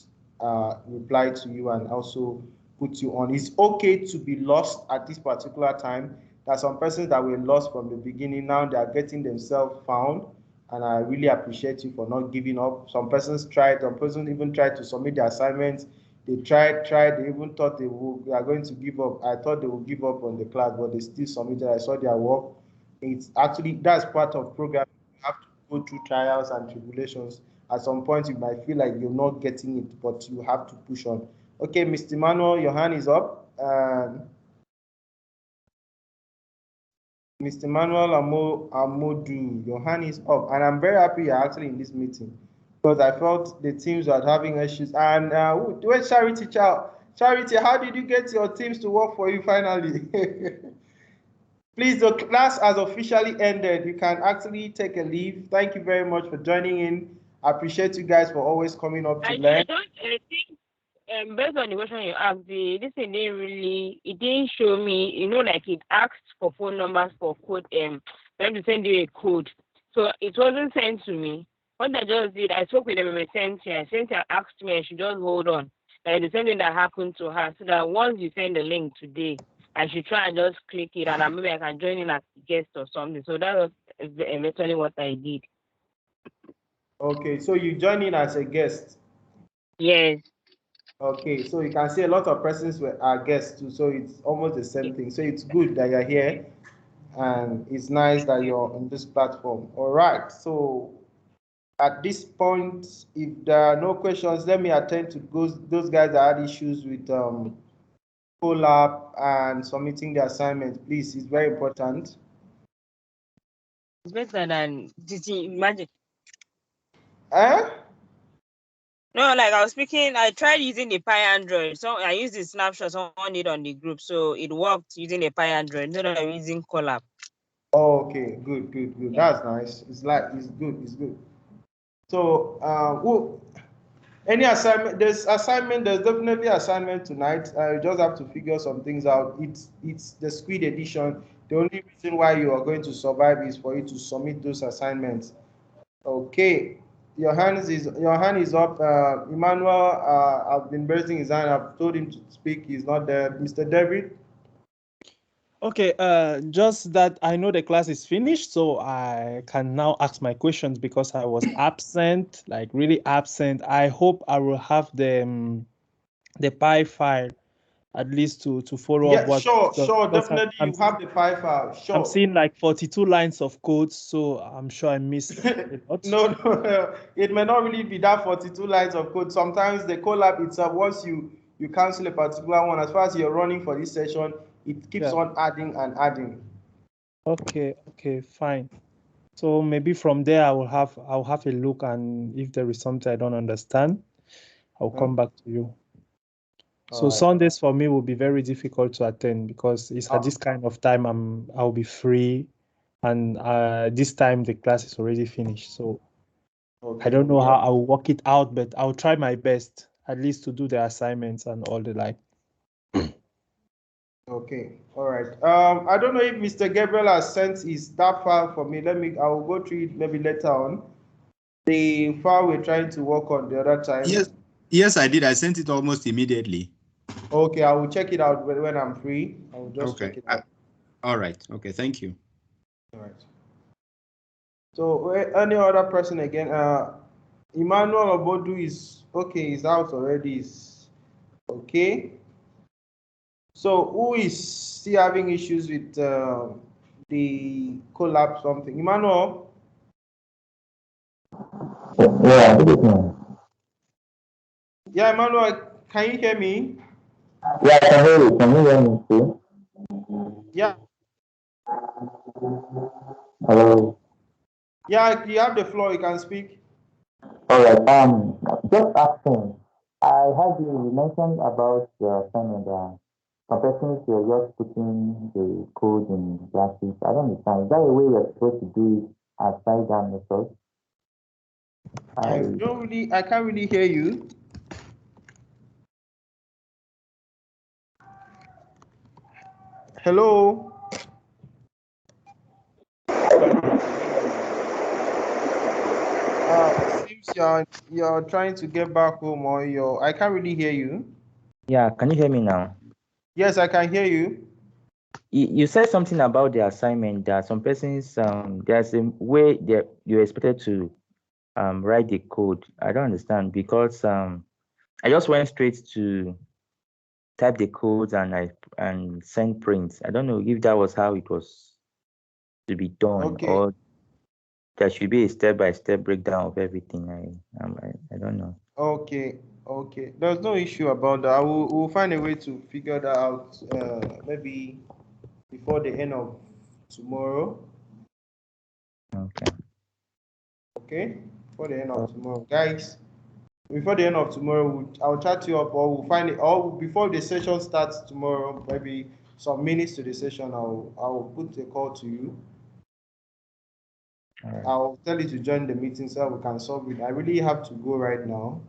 reply to you and also put you on. It's okay to be lost at this particular time. There are some persons that were lost from the beginning. Now they are getting themselves found, and I really appreciate you for not giving up. Some persons even tried to submit their assignments. They tried, they even thought they are going to give up. I thought they would give up on the class, but they still submitted. I saw their work. It's actually, that's part of programming. You have to go through trials and tribulations. At some point, you might feel like you're not getting it, but you have to push on. Okay, Mr. Manuel, your hand is up. Mr. Manuel Amodu, your hand is up. And I'm very happy you're actually in this meeting because I felt the teams were having issues. And where's Charity Child? Charity, how did you get your teams to work for you finally? Please, the class has officially ended. You can actually take a leave. Thank you very much for joining in. I appreciate you guys for always coming up to learn. I think based on the question you asked, this thing it didn't show me, like it asked for phone numbers for code, them to send you a code. So it wasn't sent to me. What I just did, I spoke with them and Cynthia asked me, and she just hold on. Like the same thing that happened to her, so that once you send the link today, I should try and just click it, and maybe I can join in as a guest or something. So that was eventually what I did. Okay, so you join in as a guest? Yes. Okay, so you can see a lot of persons are guests too, so it's almost the same thing. So it's good that you're here, and it's nice that you're on this platform. All right, so at this point, if there are no questions, let me attend to those guys that had issues with collab and submitting the assignment. Please, it's very important. It's better than teaching. Imagine. No, like I was speaking, I tried using the Pi Android. So I used the snapshot on it on the group. So it worked using the Pi Android instead of using Collab. Oh, okay, good. Yeah. That's nice. It's good. So any assignment, there's definitely assignment tonight. I just have to figure some things out. It's the Squid edition. The only reason why you are going to survive is for you to submit those assignments. Okay. Your hand is up. Emmanuel, I've been raising his hand. I've told him to speak. He's not there. Mr. David? Okay, just that I know the class is finished, so I can now ask my questions because I was absent, like really absent. I hope I will have the Pi file at least to follow up what. Sure, definitely you have the Pi file. Sure. I'm seeing like 42 lines of code, so I'm sure I missed a lot. No, it may not really be that 42 lines of code. Sometimes the collab itself, once you cancel a particular one, as far as you're running for this session, it keeps on adding and adding. Okay, fine. So maybe from there I'll have a look, and if there is something I don't understand, I'll come back to you. So Sundays for me will be very difficult to attend because it's at this kind of time I'll be free, and this time the class is already finished. So I don't know how I'll work it out, but I'll try my best at least to do the assignments and all the like. Okay, all right. I don't know if Mr. Gabriel has sent his that file for me. I will go through it maybe later on. The file we're trying to work on the other time. Yes, I did. I sent it almost immediately. Okay, I will check it out when I'm free. I will just check it out. All right. Okay, thank you. All right. So any other person again? Emmanuel Obodu is okay. He's out already. Is okay. So who is still having issues with the collapse something? Emmanuel? Yeah, good evening. Yeah, Emmanuel, can you hear me? Yeah, I can hear you. Can you hear me too? Yeah. Hello. Yeah, you have the floor. You can speak. All right. Just asking. I heard you mentioned about the assignment. Comparing to just putting the code in brackets. I don't understand. Is that a way you're supposed to do it outside that method? I can't really hear you. Hello. It seems you're trying to get back home, or I can't really hear you. Yeah, can you hear me now? Yes, I can hear you. You said something about the assignment that some persons there's a way that you're expected to write the code. I don't understand because I just went straight to type the codes and send prints. I don't know if that was how it was to be done, Okay. or there should be a step-by-step breakdown of everything. I don't know. Okay. There's no issue about that. We'll find a way to figure that out maybe before the end of tomorrow. Okay. Before the end of tomorrow, guys. Before the end of tomorrow, I'll chat you up, or we'll find it. Or before the session starts tomorrow, maybe some minutes to the session, I'll put a call to you. Right. I'll tell you to join the meeting so we can solve it. I really have to go right now.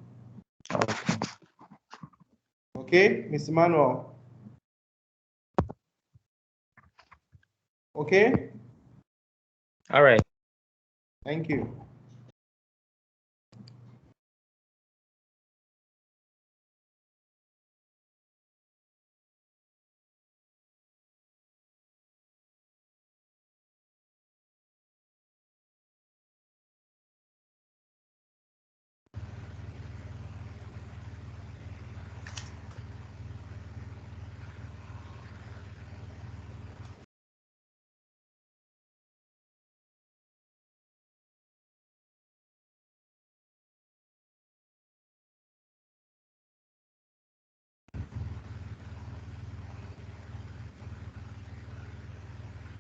Okay, Mr. Manuel. Okay. All right. Thank you.